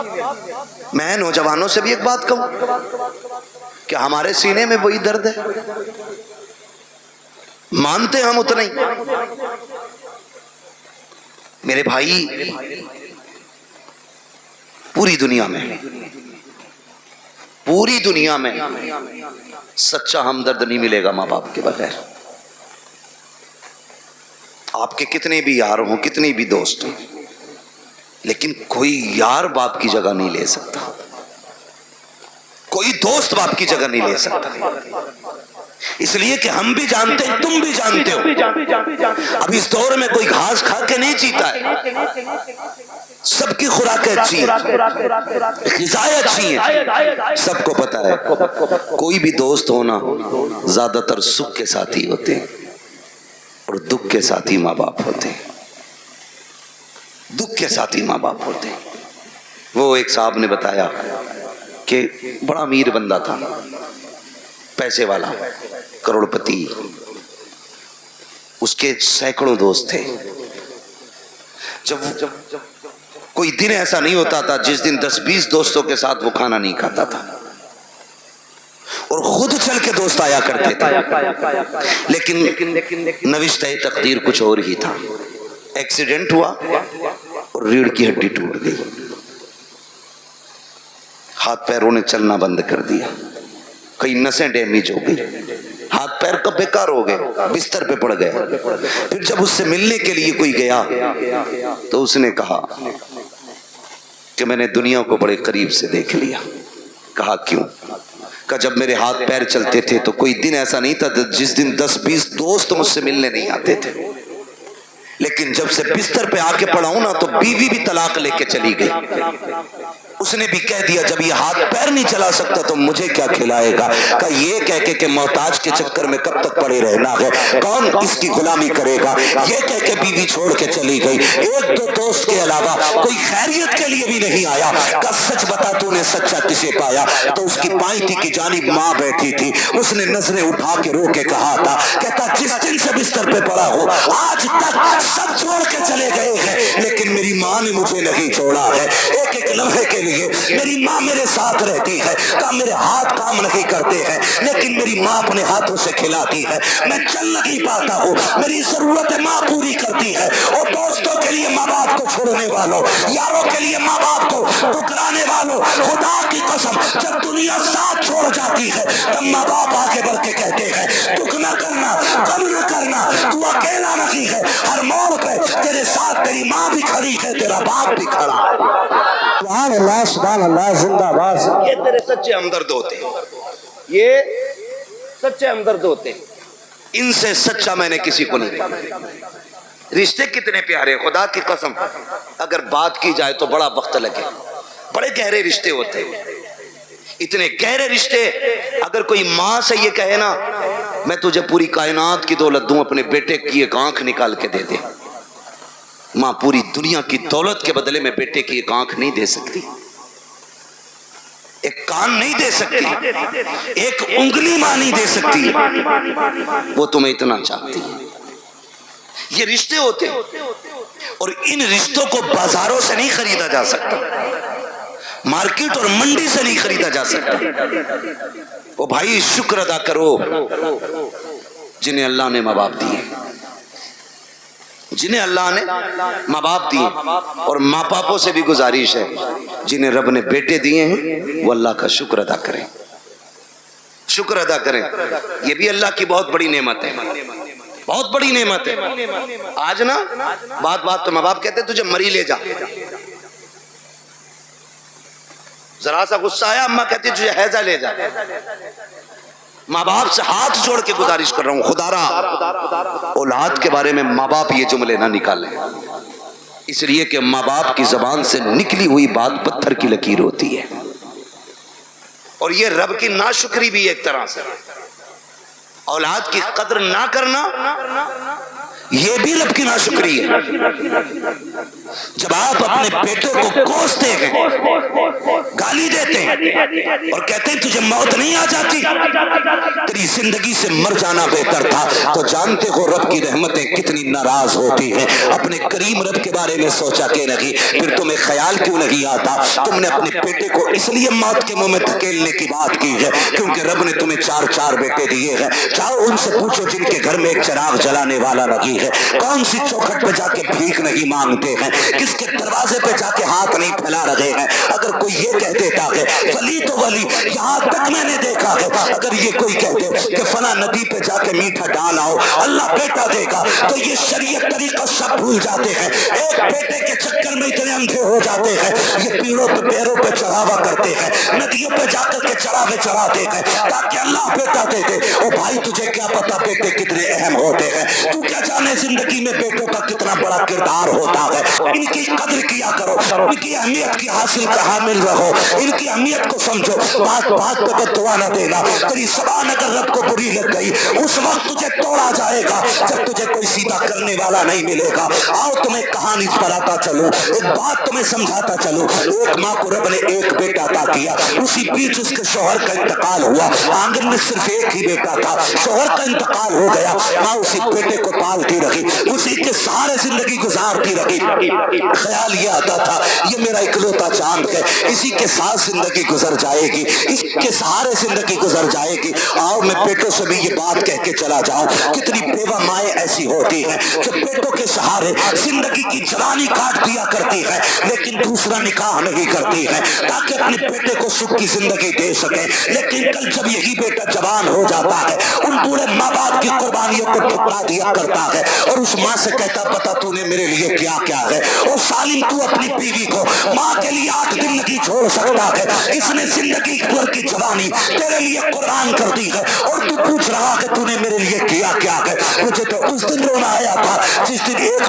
A: میں نوجوانوں سے بھی ایک بات کہوں کہ ہمارے سینے میں وہی درد ہے، مانتے ہم اتنا ہی۔ میرے بھائی پوری دنیا میں سچا ہمدرد نہیں ملے گا ماں باپ کے بغیر۔ آپ کے کتنے بھی یار ہوں، کتنی بھی دوست ہوں، لیکن کوئی یار باپ کی جگہ نہیں لے سکتا، کوئی دوست باپ کی جگہ نہیں لے سکتا، اس لیے کہ ہم بھی جانتے ہیں، تم بھی جانتے ہو، اب اس دور میں کوئی گھاس کھا کے نہیں جیتا ہے، سب کی خوراک اچھی ہے، غذائیں اچھی ہیں، سب کو پتا ہے۔ کوئی بھی دوست ہونا زیادہ تر سکھ کے ساتھی ہوتے ہیں اور دکھ کے ساتھی ماں باپ ہوتے ہیں، دکھ کے ساتھی ماں باپ ہوتے ہیں۔ وہ ایک صاحب نے بتایا کہ بڑا امیر بندہ تھا، پیسے والا، کروڑ پتی، اس کے سینکڑوں دوست تھے۔ جب کوئی دن ایسا نہیں ہوتا تھا جس دن 10-20 دوستوں کے ساتھ وہ کھانا نہیں کھاتا تھا، اور خود چل کے دوست آیا کرتے تھے، لیکن نوشتہ تقدیر کچھ اور ہی تھا۔ ایکسیڈنٹ ہوا اور ریڑھ کی ہڈی ٹوٹ گئی، ہاتھ پیروں نے چلنا بند کر دیا، کئی نسیں ڈیمیج ہو گئی، ہاتھ پیر کا بیکار ہو گئے، بستر پہ پڑ گئے۔ پھر جب اس سے ملنے کے لیے کوئی گیا تو اس نے کہا کہ میں نے دنیا کو بڑے قریب سے دیکھ لیا۔ کہا کیوں؟ کہ جب میرے ہاتھ پیر چلتے تھے تو کوئی دن ایسا نہیں تھا جس دن 10-20 دوست مجھ سے ملنے نہیں آتے تھے، لیکن جب سے بستر پہ آ کے پڑا ہوں نا تو بیوی بھی طلاق لے کے چلی گئی۔ اس نے بھی کہہ دیا جب یہ ہاتھ پیر نہیں چلا سکتا تو مجھے کیا کھلائے گا، کہ یہ کہہ کے کہ محتاج کے چکر میں کب تک پڑے رہنا ہے، کون اس کی غلامی کرے گا، یہ کہہ کے بیوی چھوڑ کے چلی گئی۔ ایک دو دوست کے علاوہ کوئی خیریت کے لیے بھی نہیں آیا، کہ سچ بتا تو نے سچا کسے پایا؟ تو اس کی پائنٹی کی جانب ماں بیٹھی تھی، اس نے نظریں اٹھا کے رو کے کہا تھا، کہتا جس دن سے بستر پہ پڑا ہو آج تک سب چھوڑ کے چلے گئے ہیں، لیکن میری ماں نے مجھے نہیں چھوڑا ہے، ایک ایک لمحے کے لیے میری ماں میرے ساتھ رہتی ہے، کہ میرے ہاتھ کام نہیں کرتے ہیں لیکن میری ماں اپنے ہاتھوں سے کھلاتی ہے، میں چل نہیں پاتا ہوں میری ضرورت ماں پوری کرتی ہے۔ اور دوستوں کے لیے ماں باپ کو چھوڑنے والوں، یاروں کے لیے ماں باپ کو ٹکرانے والوں، خدا کی قسم جب دنیا ساتھ چھوڑ جاتی ہے تب ماں باپ آگے بڑھ کے کہتے ہیں دکھ نہ کرنا، غم نہ کرنا، تو اکیلا نہیں ہے، ہر موڑ پہ تیرے ساتھ تیری ماں بھی کھڑی ہے، تیرا باپ بھی کھڑا ہے۔
B: سبحان اللہ، سبحان اللہ، زندہ باد۔
A: یہ تیرے سچے ہمدرد ہوتے ہیں، یہ سچے ہمدرد ہوتے ہیں، ان سے سچا میں نے کسی کو نہیں دیکھا۔ رشتے کتنے پیارے، خدا کی قسم اگر بات کی جائے تو بڑا وقت لگے، بڑے گہرے رشتے ہوتے ہیں، اتنے گہرے رشتے۔ اگر کوئی ماں سے یہ کہے نا میں تجھے پوری کائنات کی دولت دوں، اپنے بیٹے کی ایک آنکھ نکال کے دے دے، ماں پوری دنیا کی دولت کے بدلے میں بیٹے کی ایک آنکھ نہیں دے سکتی، ایک کان نہیں دے سکتی، ایک انگلی ماں نہیں دے سکتی، وہ تمہیں اتنا چاہتی ہے۔ یہ رشتے ہوتے ہیں، اور ان رشتوں کو بازاروں سے نہیں خریدا جا سکتا، مارکیٹ اور منڈی سے نہیں خریدا جا سکتا۔ وہ بھائی شکر ادا کرو جنہیں اللہ نے ماں باپ دیے، جنہیں اللہ نے ماں باپ دیے، اور ماں باپوں سے بھی گزارش ہے جنہیں رب نے بیٹے دیے ہیں وہ اللہ کا شکر ادا کریں، شکر ادا کریں۔ یہ بھی اللہ کی بہت بڑی نعمت ہے، بہت بڑی نعمت ہے۔ آج نا بات تو ماں باپ کہتے تجھے مری لے جا، ذرا سا غصہ آیا اماں کہتی تجھے حیضہ لے جا۔ ماں باپ سے ہاتھ جوڑ کے گزارش کر رہا ہوں خدا را اولاد کے بارے میں ماں باپ یہ جملے نہ نکالیں، اس لیے کہ ماں باپ کی زبان سے نکلی ہوئی بات پتھر کی لکیر ہوتی ہے، اور یہ رب کی ناشکری بھی ایک طرح سے، اولاد کی قدر نہ کرنا یہ بھی رب کی ناشکری ہے۔ جب آپ اپنے بیٹوں کو کوستے ہیں، گالی دیتے ہیں اور کہتے ہیں تجھے موت نہیں آ جاتی، تیری زندگی سے مر جانا بہتر تھا، تو جانتے ہو رب کی رحمتیں کتنی ناراض ہوتی ہیں۔ اپنے کریم رب کے بارے میں سوچا کہ نہیں، پھر تمہیں خیال کیوں نہیں آتا؟ تم نے اپنے بیٹے کو اس لیے موت کے منہ میں دھکیلنے کی بات کی ہے کیونکہ رب نے تمہیں 4 بیٹے دیے ہیں۔ جاؤ ان سے پوچھو جن کے گھر میں ایک چراغ جلانے والا نہیں ہے، کون سی چوکھٹ پہ جا کے بھیک نہیں مانگتے ہیں، کس کے دروازے پہ جا کے ہاتھ نہیں پھیلا رہے ہیں. اگر کوئی یہ کہہ دیتا ہے ولی تو ولی, یہاں تک میں نے دیکھا ہے اگر یہ کوئی کہتے کہ فلاں ندی پہ جا کے میٹھا ڈال آؤ اللہ بیٹا دے گا, تو یہ شریعت طریقہ سب بھول جاتے ہیں. ایک بیٹے کے چکر میں اتنے اندھے ہو جاتے ہیں, یہ پیڑوں پہ پیروں پہ چڑھاوا کرتے ہیں, ندیوں پہ جا کر کے چڑھاوے چڑھاتے ہیں تاکہ اللہ بیٹا دے دے. او بھائی تجھے کیا پتا بیٹے کتنے اہم ہوتے ہیں, تو کیا جانے زندگی میں بیٹوں کا کتنا بڑا کردار ہوتا ہے. ان کی قدر کیا کرو, ان کی اہمیت کی حاصل کا حامل رہو, ان کی اہمیت کو سمجھو. بات بات پہ بددعا نہ دینا, تیری زبان اگر رب کو بری لگ گئی اس وقت تجھے توڑا جائے گا جب تجھے کوئی سیدھا کرنے والا نہیں ملے گا. آؤ تمہیں کہانی بتاتا چلوں, ایک بات تمہیں سمجھاتا چلوں. ایک ماں کو رب نے ایک بیٹا عطا کیا, اسی بیچ اس کے شوہر کا انتقال ہوا. آنگن میں صرف ایک ہی بیٹا تھا, شوہر کا انتقال ہو گیا. ماں اسی بیٹے کو پالتی رہی, اسی کے سہارے زندگی گزارتی رہی. خیال یہ آتا تھا یہ میرا اکلوتا چاند ہے, اسی کے ساتھ زندگی گزر جائے گی, اس کے سہارے زندگی گزر جائے گی. آؤ میں بیٹوں سے بھی یہ بات کہہ کے چلا جاؤں, کتنی بیوہ مائیں ایسی ہوتی ہیں جو بیٹوں کے سہارے زندگی کی جوانی کاٹ دیا کرتی ہے لیکن دوسرا نکاح نہیں کرتی ہے تاکہ اپنے بیٹے کو سکھ کی زندگی دے سکے. لیکن کل جب یہی بیٹا جوان ہو جاتا ہے ان بوڑھے ماں باپ کی قربانیوں کو ٹھکرا دیا کرتا ہے اور اس ماں سے کہتا پتا تو نے میرے لیے کیا کیا ہے. اور سالم تو اپنی بیوی کو ماں کے لیے 8 دن نہیں چھوڑ سکتا ہے, اس نے زندگی بھر کی جوانی تیرے لیے قربان کر دی ہے اور تو پوچھ رہا کہ تو نے میرے لیے کیا کیا ہے. مجھے تو اس دن رونا آیا تھا جس دن ایک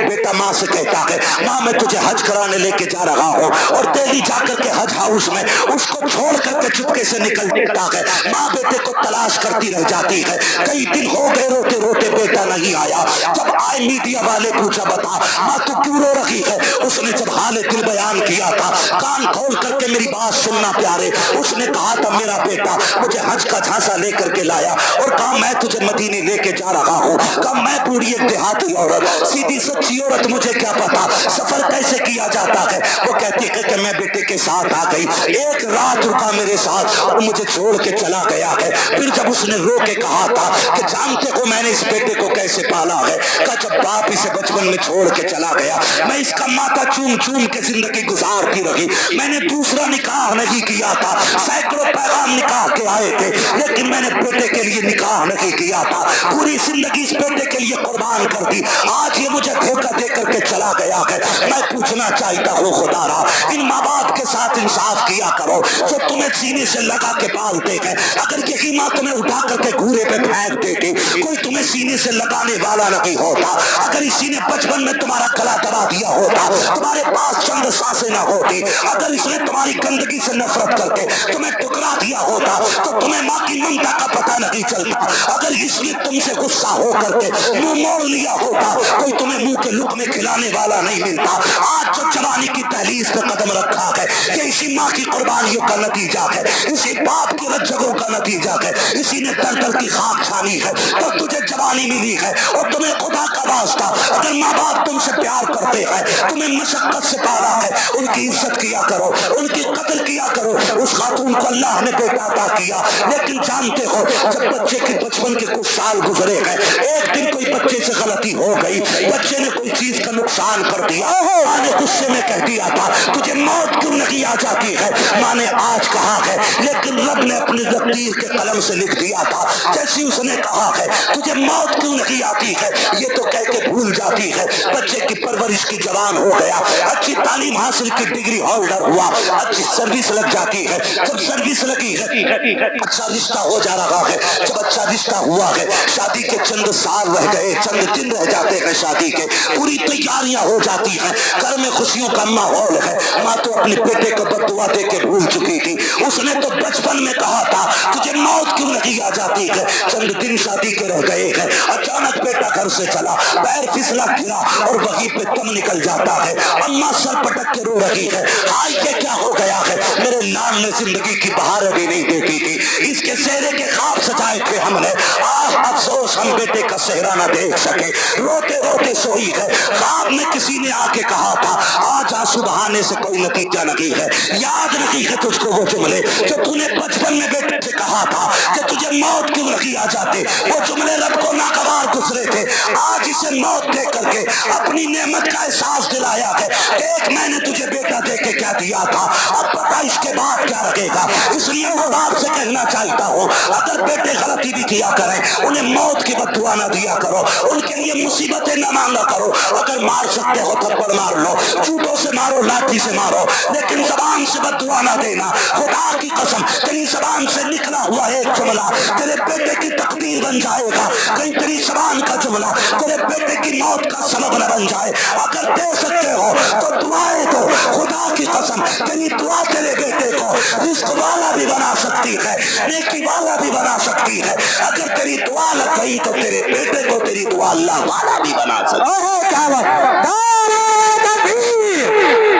A: بیٹا ماں سے کہتا ہے ماں میں تجھے حج کرانے لے کے جا رہا ہوں, اور تیری جا کر کے حج ہاؤس میں اس کو چھوڑ کر کے چپکے سے نکل جاتا ہے. ماں بیٹے کو تلاش کرتی رہ جاتی ہے, کئی دن ہو گئے روتے روتے بیٹا نہیں آیا. جب آئے میڈیا والے پوچھا بتا ماں تو کیوں رو رہی ہے, اس نے جب حال دل بیان کیا تھا کان کھول کر کے میری بات سننا پیارے, اس نے کہا تھا میرا بیٹا مجھے حج کا جھانسا لے کر کے لایا اور کہا میں تجھے مدینے لے کے جا رہا ہوں. کہا میں بوڑھی ایک دیہاتی عورت, سیدھی سچی عورت, مجھے کیا پتا سفر کیسے کیا جاتا ہے. وہ کہتی ہے کہ میں بیٹے کے ساتھ آ گئی, ایک رات رکا میرے ساتھ اور مجھے چھوڑ کے چلا گیا ہے. پھر جب اس نے رو کے کہا تھا کہ جانتے ہو میں نے اس بیٹے کو کیسے پالا ہے, کہا جب باپ اسے بچپن میں چھوڑ کے چلا گیا میں اس کا ماتھا چوم چوم کے زندگی گزارتی رہی. میں نے دوسرا نکاح نہیں کیا تھا, سینکڑوں پیغام نکاح کے آئے تھے لیکن میں نے بیٹے کے لیے نکاح نہیں کیا تھا, پوری زندگی اس بیٹے کے لیے قربان کر دی. آج یہ مجھے دھوکہ دے کر کے چلا گیا ہے. میں پوچھنا چاہتا ہوں خدا را ان ماں باپ کے ساتھ انصاف کیا کرو جو تمہیں سینے سے لگا کے پالتے ہیں. اگر یہی ماں تمہیں اٹھا کر کے گھورے پہ پھینک دیتی کوئی تمہیں سینے سے لگانے والا نہیں ہوتا. اگر اسی نے بچپن میں تمہارا گلا دبا دیا ہوتا, تمہارے پاس چند سانسیں نہ ہوتی, اگر اس نے تمہاری گندگی سے نفرت کر کے تمہیں ٹکرا دیا ہوتا تو تمہیں ماں کی ممتا کا پتہ نہیں چلتا. اگر اس نے تم سے غصہ ہو کر کے منہ موڑ لیا ہوتا کوئی تمہیں منہ کے لقمے کھلانے والا نہیں ملتا. آج جو جوانی کی دہلیز پہ قدم رکھا ہے کہ اسی ماں کی قربانیوں کا نتیجہ ہے, اسی باپ کی رجگوں کا نتیجہ ہے, اسی نے در در کی خاک چھانی ہے تو تجھے جوانی ملی ہے. اور تمہیں خدا کا واسطہ اگر ماں باپ تم سے پیار کرتے ہیں, تمہیں مشقت سے پالا ہے, ان کی عزت کیا کرو, ان کی قدر کیا کرو. اس خاتون کو اللہ نے بیٹا عطا کیا لیکن جانتے ہو جب بچے کے بچپن کے کچھ سال گزرے ہیں, ایک دن کوئی بچے سے غلطی ہو گئی, بچے نے کوئی چیز کا نقصان کر دیا, ماں نے غصے میں کہہ دیا تھا تجھے موت کیوں نہیں آ جاتی ہے. ماں نے آج کہا ہے لیکن رب نے اپنی تقدیر کے قلم سے لکھ دیا تھا جیسی اس نے کہا ہے تجھے موت کیوں نہیں آتی ہے, یہ تو کہہ کے بھول جاتی ہے. بچے کی پرورش کی جوان ہو گیا, اچھی تعلیم حاصل کی ڈگری ہولڈر ہوا, اچھی سروس لگ جاتی ہے, جب سروس لگی ہے اچھا رشتہ ہو جا رہا ہے, جب اچھا رشتہ ہوا ہے شادی کے چند سال رہ گئے, چند دن رہ جاتے ہیں شادی کے, پوری تیاریاں ہو جاتی ہیں, گھر میں خوشیوں کا ماحول ہے. ماں تو اپنے بیٹے کو بددعا دے کے بھول چکی تھی, اس نے تو بچپن میں کہا تھا تجھے موت کیوں نہیں آ جاتی ہے. چند دن شادی کے رہ گئے ہیں, اچانک بیٹا گھر سے چلا, پیر پھسلا گرا اور وہیں پہ دم نکل جاتا ہے. اماں سر پٹک کے رو رہی ہے, آج یہ کیا ہو گیا ہے, میرے لال نے زندگی کی بہار بھی نہیں دیتی تھی, اس کے چہرے کے خواب سجائے تھے ہم نے, آہ افسوس ہم بیٹے کا چہرہ نہ دیکھ سکے.
C: روتے روتے سوئی ہے. خواب میں کسی نے آ کے کہا تھا آج آنسو بہانے سے کوئی نتیجہ نہیں ہے. یاد نہیں ہے تجھ کو وہ جملے جو تو نے بچپن میں بیٹے سے کہا تھا کہ تجھے موت کیوں نہیں آ جاتے؟ وہ جملے رب کو ناگوار گزرے تھے. آج اسے موت دے کر کے اپنی نعمت کا احساس دلایا ہے. ایک میں نے تجھے بیٹا دے کے کیا دیا تھا, اب پتا اس کے بعد کیا رہے گا. اس لیے میں باپ سے کہنا چاہتا ہوں اگر بیٹے غلطی بھی کیا کریں انہیں موت کی بد دعا نہ دیا کرو, ان کے لیے مصیبتیں نہ مانگا کرو. اگر مار سکتے ہو تھپڑ مار لو, جوتوں سے مارو, لاٹھی سے مارو, لیکن زبان سے بد دعا نہ دینا. خدا کی قسم تیری زبان سے نکلا ہوا ایک جملہ تیرے بیٹے کی تقدیر بن جائے گا. کہیں تیری زبان کا جملہ تیرے بیٹے کی موت کا سبب نہ بن جائے. اگر دے سکتے ہو تو دعائیں دو. خدا کی قسم تیری دعا تیرے بیٹے کو رزق والا بھی بنا سکتی ہے, نیکی والا بھی بنا سکتی ہے. اگر تیری دعا لگ گئی تو تیرے بیٹے کو تیری دعا اللہ والا بھی بنا سکتی ہے.
B: اوہ کیا بات, نعرہ تکبیر,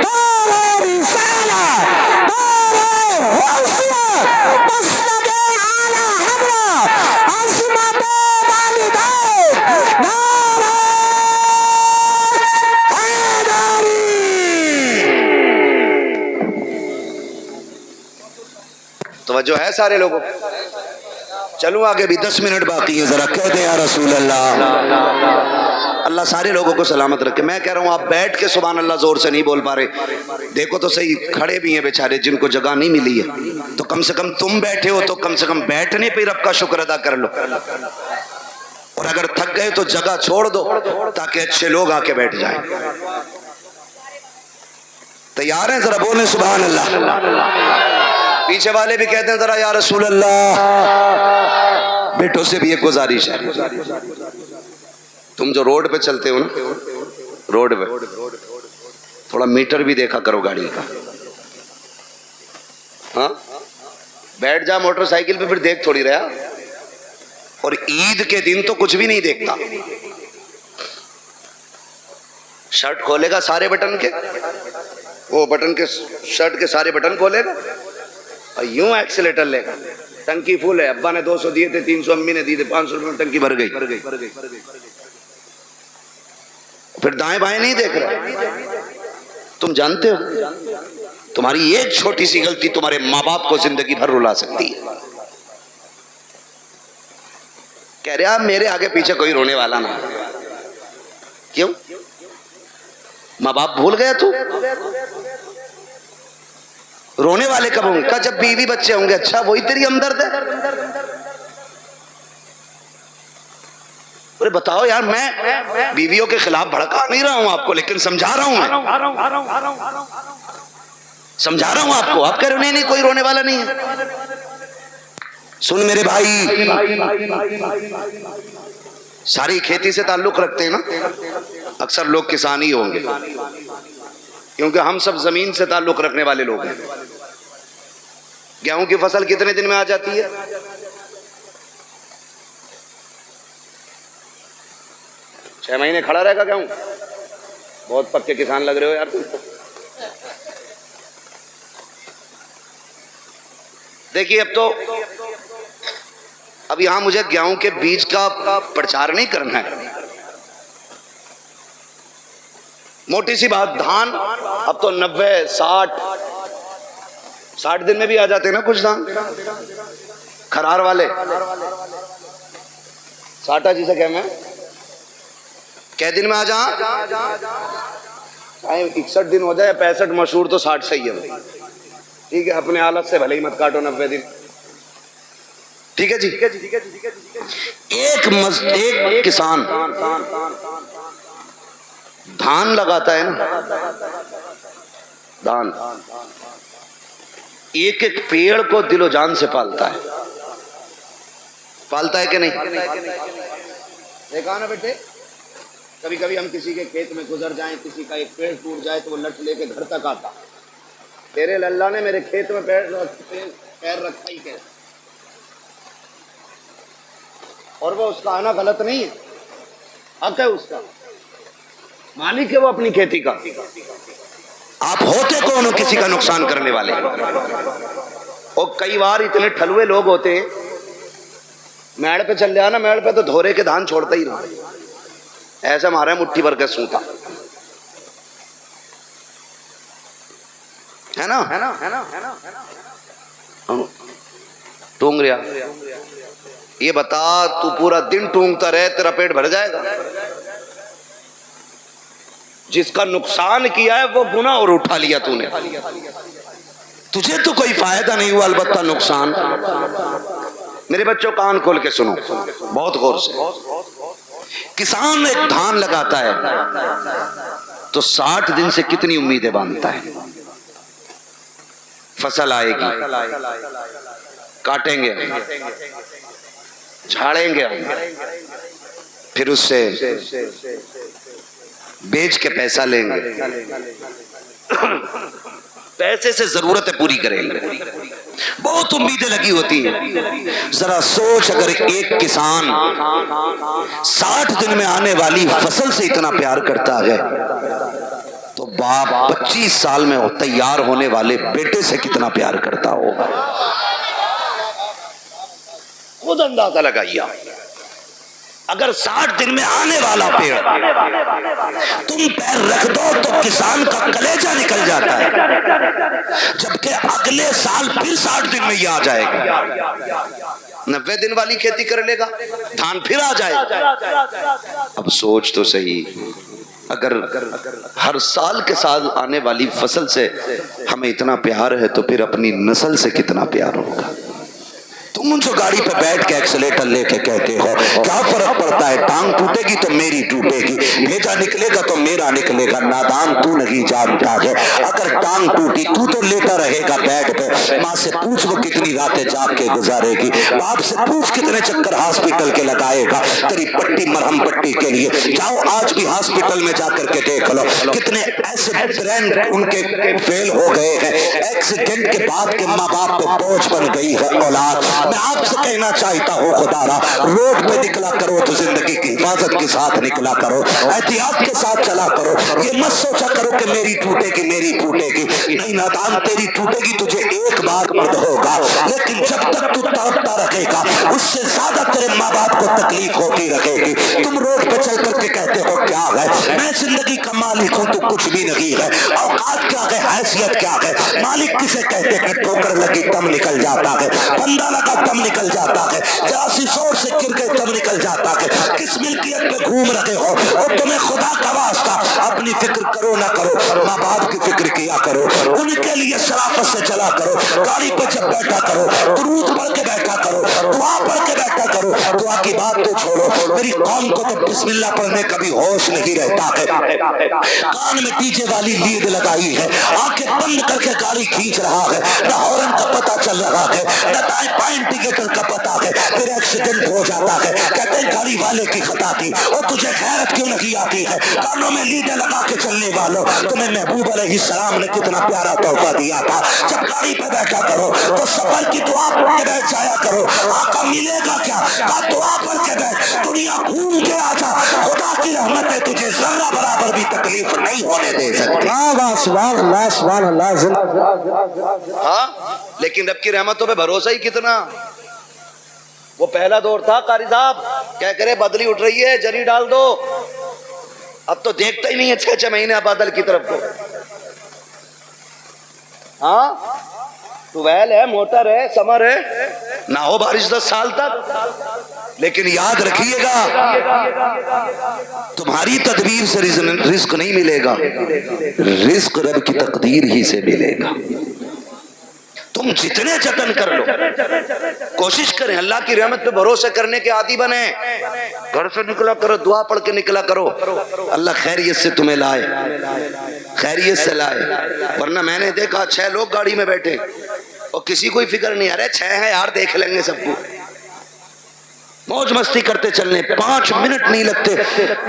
B: نعرہ رسالت, نعرہ حیثیت, مسند اعلی حضرت عظمت والدین, نعرہ حیدری.
A: توجہ ہے سارے لوگوں؟ چلوں آگے بھی 10 منٹ باقی ہے, ذرا کہہ دیں یا رسول اللہ. اللہ سارے لوگوں کو سلامت رکھے. میں کہہ رہا ہوں آپ بیٹھ کے سبحان اللہ زور سے نہیں بول پا رہے, دیکھو تو صحیح, کھڑے بھی ہیں بیچارے جن کو جگہ نہیں ملی ہے, تو کم سے کم تم بیٹھے ہو تو کم سے کم بیٹھنے پہ رب کا شکر ادا کر لو. اور اگر تھک گئے تو جگہ چھوڑ دو تاکہ اچھے لوگ آ کے بیٹھ جائیں. تیار ہیں؟ ذرا بولیں سبحان اللہ. پیچھے والے بھی کہتے ہیں ذرا یا رسول اللہ. بیٹوں سے بھی ایک گزارش ہے, تم جو روڈ پہ چلتے ہو نا, روڈ پہ تھوڑا میٹر بھی دیکھا کرو گاڑی کا. ہاں بیٹھ جا موٹر سائیکل پہ پھر دیکھ تھوڑی رہا. اور عید کے دن تو کچھ بھی نہیں دیکھتا. شرٹ کھولے گا سارے بٹن کے, وہ بٹن کے شرٹ کے سارے بٹن کھولے گا اور یوں ایکسیلیٹر لے گا. ٹنکی فل ہے, ابا نے 200 دیے تھے, 300 امی نے دیے تھے, 500 روپے میں ٹنکی بھر گئی. پھر دائیں بائیں نہیں دیکھ رہا. تم جانتے ہو تمہاری ایک چھوٹی سی غلطی تمہارے ماں باپ کو زندگی بھر رلا سکتی ہے. کہہ رہا میرے آگے پیچھے کوئی رونے والا نہ. کیوں؟ ماں باپ بھول گیا تو رونے والے کب ہوں گے؟ جب بیوی بچے ہوں گے. اچھا وہی تیری ہمدرد ہے؟ ارے بتاؤ یار, میں بیویوں کے خلاف بھڑکا نہیں رہا ہوں آپ کو, لیکن سمجھا رہا ہوں, میں سمجھا رہا ہوں آپ کو. آپ کہہ رہے نہیں کوئی رونے والا نہیں ہے. سن میرے بھائی, ساری کھیتی سے تعلق رکھتے ہیں نا, اکثر لوگ کسان ہی ہوں گے کیونکہ ہم سب زمین سے تعلق رکھنے والے لوگ ہیں. گیہوں کی فصل کتنے دن میں آ جاتی ہے؟ 6 مہینے کھڑا رہے گا گیہوں. بہت پکے کسان لگ رہے ہو یار تم. دیکھیے اب تو اب یہاں مجھے گیہوں کے بیج کا پرچار نہیں کرنا ہے. موٹی سی بات, دھان اب تو 90-60 دن میں بھی آ جاتے ہیں نا کچھ دھان. کھرار والے ساٹا جسے کہ میں کئی دن میں آ جا, 61 دن ہو جائے 65, مشہور تو 60 صحیح ہے. ٹھیک ہے, اپنے حالت سے بھلے ہی مت کاٹو 90 دن. ٹھیک ہے جی. ایک کسان دھان لگاتا ہے نا, دھان ایک ایک پیڑ کو دل و جان سے پالتا ہے. پالتا ہے کہ نہیں؟ دیکھا نا بیٹے, کبھی کبھی ہم کسی کے کھیت میں گزر جائیں, کسی کا ایک پیڑ ٹوٹ جائے تو وہ لٹ لے کے گھر تک آتا. تیرے اللہ نے میرے کھیت میں پیر رکھا ہی کیسے؟ اور وہ اس کا آنا غلط نہیں ہے, حق ہے اس کا, مالک ہے وہ اپنی کھیتی کا. آپ ہوتے کون ہو کسی کا نقصان کرنے والے؟ اور کئی بار اتنے ٹھلوے لوگ ہوتے ہیں, میڑ پہ چل جانا, میڑ پہ تو دھورے کے دھان چھوڑتا ہی رہا. ایسا مارا ہے مٹھی بھر کے سوتا ہے نا ٹونگ رہا. یہ بتا تو پورا دن ٹونگتا رہے تیرا پیٹ بھر جائے گا؟ جس کا نقصان کیا ہے وہ گناہ اور اٹھا لیا تو نے. تجھے تو کوئی فائدہ نہیں ہوا البتہ نقصان. میرے بچوں کان کھول کے سنو بہت غور سے. کسان ایک دھان لگاتا ہے تو 60 دن سے کتنی امیدیں باندھتا ہے. فصل آئے گی, کاٹیں گے, جھاڑیں گے, پھر اس سے بیچ کے پیسہ لیں گے, پیسے سے ضرورتیں پوری کریں گے. بہت امیدیں لگی ہوتی ہیں. ذرا سوچ اگر ایک کسان 60 دن میں آنے والی فصل سے اتنا پیار کرتا ہے تو باپ 25 سال میں تیار ہونے والے بیٹے سے کتنا پیار کرتا ہوگا. خود اندازہ لگائیے. اگر 60 دن میں آنے والا پیڑ تم پیر رکھ دو تو کسان کا کلیجہ نکل جاتا ہے, جبکہ اگلے سال پھر 60 دن میں یہ آ جائے گا. 90 دن والی کھیتی کر لے گا, دھان پھر آ جائے گا. اب سوچ تو صحیح, اگر ہر سال کے سال آنے والی فصل سے ہمیں اتنا پیار ہے تو پھر اپنی نسل سے کتنا پیار ہوگا. تم جو گاڑی پہ بیٹھ کے ایکسیلیٹر لے کے کہتے ہو کیا فرق پڑتا ہے, ٹانگ ٹوٹے گی تو میری ٹوٹے گی, بھیجا نکلے گا تو میرا نکلے گا. نادان تو نہیں جانتا ہے اگر ٹانگ ٹوٹی تو لیٹا رہے گا بیڈ پہ. ماں سے پوچھ وہ کتنی راتیں جاگ کے گزارے گی, باپ سے پوچھ کتنے چکر ہاسپٹل کے لگائے گا تیری پٹی مرہم پٹی کے لیے. جاؤ آج بھی ہاسپٹل میں جا کر کے دیکھ لو کتنے ایسے برین ان کے فیل ہو گئے ہیں. ایکسیڈنٹ کے بعد کے ماں باپ پہ بوجھ بن گئی ہے اولاد. میں آپ سے کہنا چاہتا ہوں خدا را روڈ پہ نکلا کرو تو زندگی کی حفاظت کے ساتھ نکلا کرو, احتیاط کے ساتھ چلا کرو. یہ مت سوچا کرو کہ میری ٹوٹے گی میری ٹوٹے گی. نہیں نادان, تیری ٹوٹے گی تجھے ایک بار مرد ہوگا, لیکن جب تک تو تڑپتا رہے گا اس سے زیادہ تیرے ماں باپ کو تکلیف ہوتی رہے گی. تم روڈ پہ چل کر کے کہتے ہو کیا ہے میں زندگی کا مالک ہوں, تو کچھ بھی نہیں ہے. اوقات کیا ہے, حیثیت کیا ہے, مالک کسے کہتے ہیں. ٹھوکر لگی تم نکل جاتا ہے, بندہ لگا تم نکل جاتا ہے, جاسی شور سے گر گئے تم نکل جاتا ہے. کس ملکیت پہ گھوم رہے ہو اور تمہیں خدا کا واسطہ اپنی فکر کرو نہ کرو, ماں باپ کی فکر کیا کرو, ان کے لیے شرافت سے چلا کرو. گاڑی پہ جب بیٹھا کرو درود پڑھ کے بیٹھا کرو, دعا پڑھ کے بیٹھا کرو. دعا کی بات تو چھوڑو, میری قوم کو تو بسم اللہ پڑھنے کا بھی ہوش نہیں رہتا ہے. کان میں ڈی جے والی لید لگائی ہے, آنکھیں بند کر کے گاڑی کھینچ رہا ہے, نہ ہارن کا پتہ چل رہا ہے نہ دائیں بائیں انڈیکیٹر کا پتہ ہے. پھر ایکسیڈنٹ ہو جاتا ہے, کہتے ہیں گاڑی والے کی خطا تھی. اور تجھے خیرت کیوں نہیں آتی ہے؟ کانوں میں لیڈیں لگا کے چلنے والوں, تمہیں محبوب علیہ السلام نے کتنا پیارا تحفہ دیا تھا. جب گاڑی پہ بیٹھا کرو تو سفر کی دعا پڑھ کے بیٹھ جایا کرو. آقا ملے گا کیا, دعا پڑھ کے بیٹھ, دنیا گھوم کے آ جا. خدا کی رحمت ہے تجھے ذرہ برابر بھی تکلیف نہیں ہونے دے سکتی.
B: سبحان اللہ سبحان اللہ.
A: ہاں لیکن رب کی رحمتوں پہ بھروسہ ہی کتنا. وہ پہلا دور تھا قاری صاحب کیا کرے بدلی اٹھ رہی ہے جری ڈال دو, اب تو دیکھتا ہی نہیں ہے 6 مہینے بادل کی طرف کو. ہاں ٹویل ہے, موٹر ہے, سمر ہے, نہ ہو بارش 10 سال تک. لیکن یاد رکھیے گا تمہاری تدبیر سے رزق نہیں ملے گا, رزق رب کی تقدیر ہی سے ملے گا. تم جتنے جتن کر لو, کوشش کریں اللہ کی رحمت پہ بھروسہ کرنے کے عادی بنے. گھر سے نکلا کرو, دعا پڑھ کے نکلا کرو, اللہ خیریت سے تمہیں لائے, خیریت سے لائے. ورنہ میں نے دیکھا 6 لوگ گاڑی میں بیٹھے اور کسی کوئی فکر نہیں, ارے 6 ہیں یار دیکھ لیں گے سب کو, موج مستی کرتے چلنے. 5 منٹ نہیں لگتے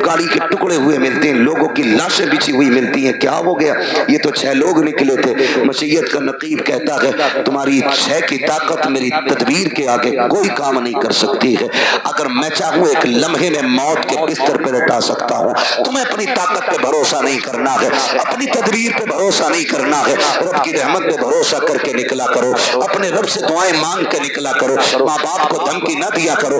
A: گاڑی کے ٹکڑے ہوئے ملتے ہیں, لوگوں کی لاشیں بچھی ہوئی ملتی ہیں. کیا ہو گیا, یہ تو 6 لوگ نکلے تھے. مشیت کا نقیب کہتا ہے تمہاری 6 کی طاقت میری تدبیر کے آگے کوئی کام نہیں کر سکتی ہے. اگر میں چاہوں ایک لمحے میں موت کے بستر پہ لٹا سکتا ہوں. تمہیں اپنی طاقت پہ بھروسہ نہیں کرنا ہے, اپنی تدبیر پہ بھروسہ نہیں کرنا ہے, رب کی رحمت پہ بھروسہ کر کے نکلا کرو. اپنے رب سے دعائیں مانگ کے نکلا کرو, ماں باپ کو دھمکی نہ دیا کرو.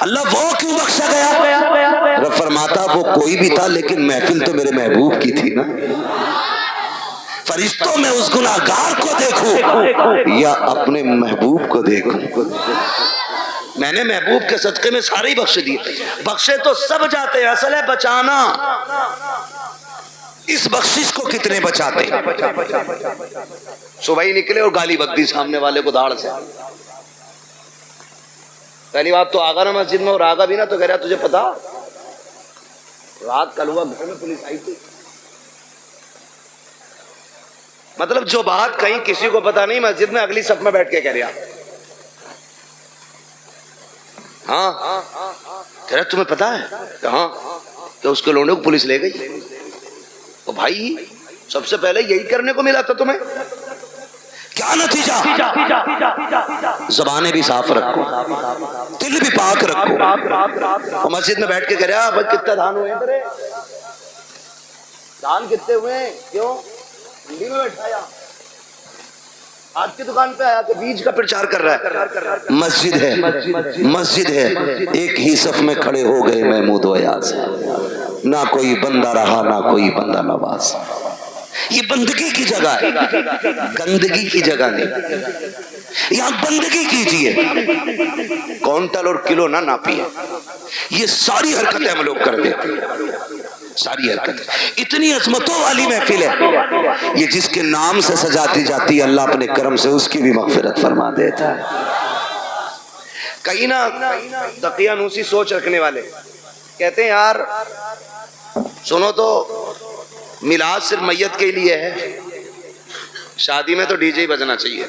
C: اللہ وہ کیوں بخشا گیا؟
A: رب فرماتا وہ کوئی بھی تھا لیکن محفل تو میرے محبوب کی تھی نا.
C: فرشتوں میں اس گناہگار کو دیکھوں
A: یا اپنے محبوب کو دیکھوں.
C: میں نے محبوب کے صدقے میں سارے ہی بخش دیے. بخشے تو سب جاتے ہیں، اصل ہے بچانا. اس بخشش کو کتنے بچاتے ہیں؟
A: صبح ہی نکلے اور گالی بک دی سامنے والے کو دھاڑ سے. پہلی بات تو آگا نا مسجد میں، اور آگا بھی نا تو کہہ رہا تجھے پتا رات کل ہوا گھر میں پولیس آئی تھی. مطلب جو بات کہیں کسی کو پتا نہیں، مسجد میں اگلی صف میں بیٹھ کے کہہ رہا. ہاں کہہ رہا تمہیں پتا ہے کہ ہاں کہ اس کے لوگوں کو پولیس لے گئی. تو بھائی سب سے پہلے یہی کرنے کو ملا تھا تمہیں.
C: کیا نتیجہ؟
A: زبانیں بھی صاف رکھو،
C: دل بھی پاک رکھو.
A: اور مسجد میں بیٹھ کے کہہ رہا بھائی کتنے دھان ہوئے ہیں تیرے؟ دھان کتنے ہوئے ہیں؟ کیوں منڈی میں بیٹھا یا آج کی دکان پہ آیا کہ بیج کا پرچار کر رہا ہے؟ مسجد ہے، مسجد ہے. ایک ہی صف میں کھڑے ہو گئے محمود و ایاز. نہ کوئی بندہ رہا نہ کوئی بندہ نواز.
C: یہ بندگی کی جگہ ہے،
A: گندگی کی جگہ نہیں.
C: یہاں بندگی کیجئے.
A: کونٹل اور کلو نہ ناپیے.
C: یہ ساری حرکتیں ہم لوگ کر دیتے ہیں، ساری حرکتیں. اتنی عظمتوں والی محفل ہے،
A: یہ جس کے نام سے سجاتی جاتی ہے اللہ اپنے کرم سے اس کی بھی مغفرت فرما دیتا ہے.
C: کہیں نا دقیانوسی سوچ رکھنے والے کہتے ہیں یار سنو تو میلاد صرف میت کے لیے ہے، شادی میں تو ڈی جے ہی بجنا چاہیے.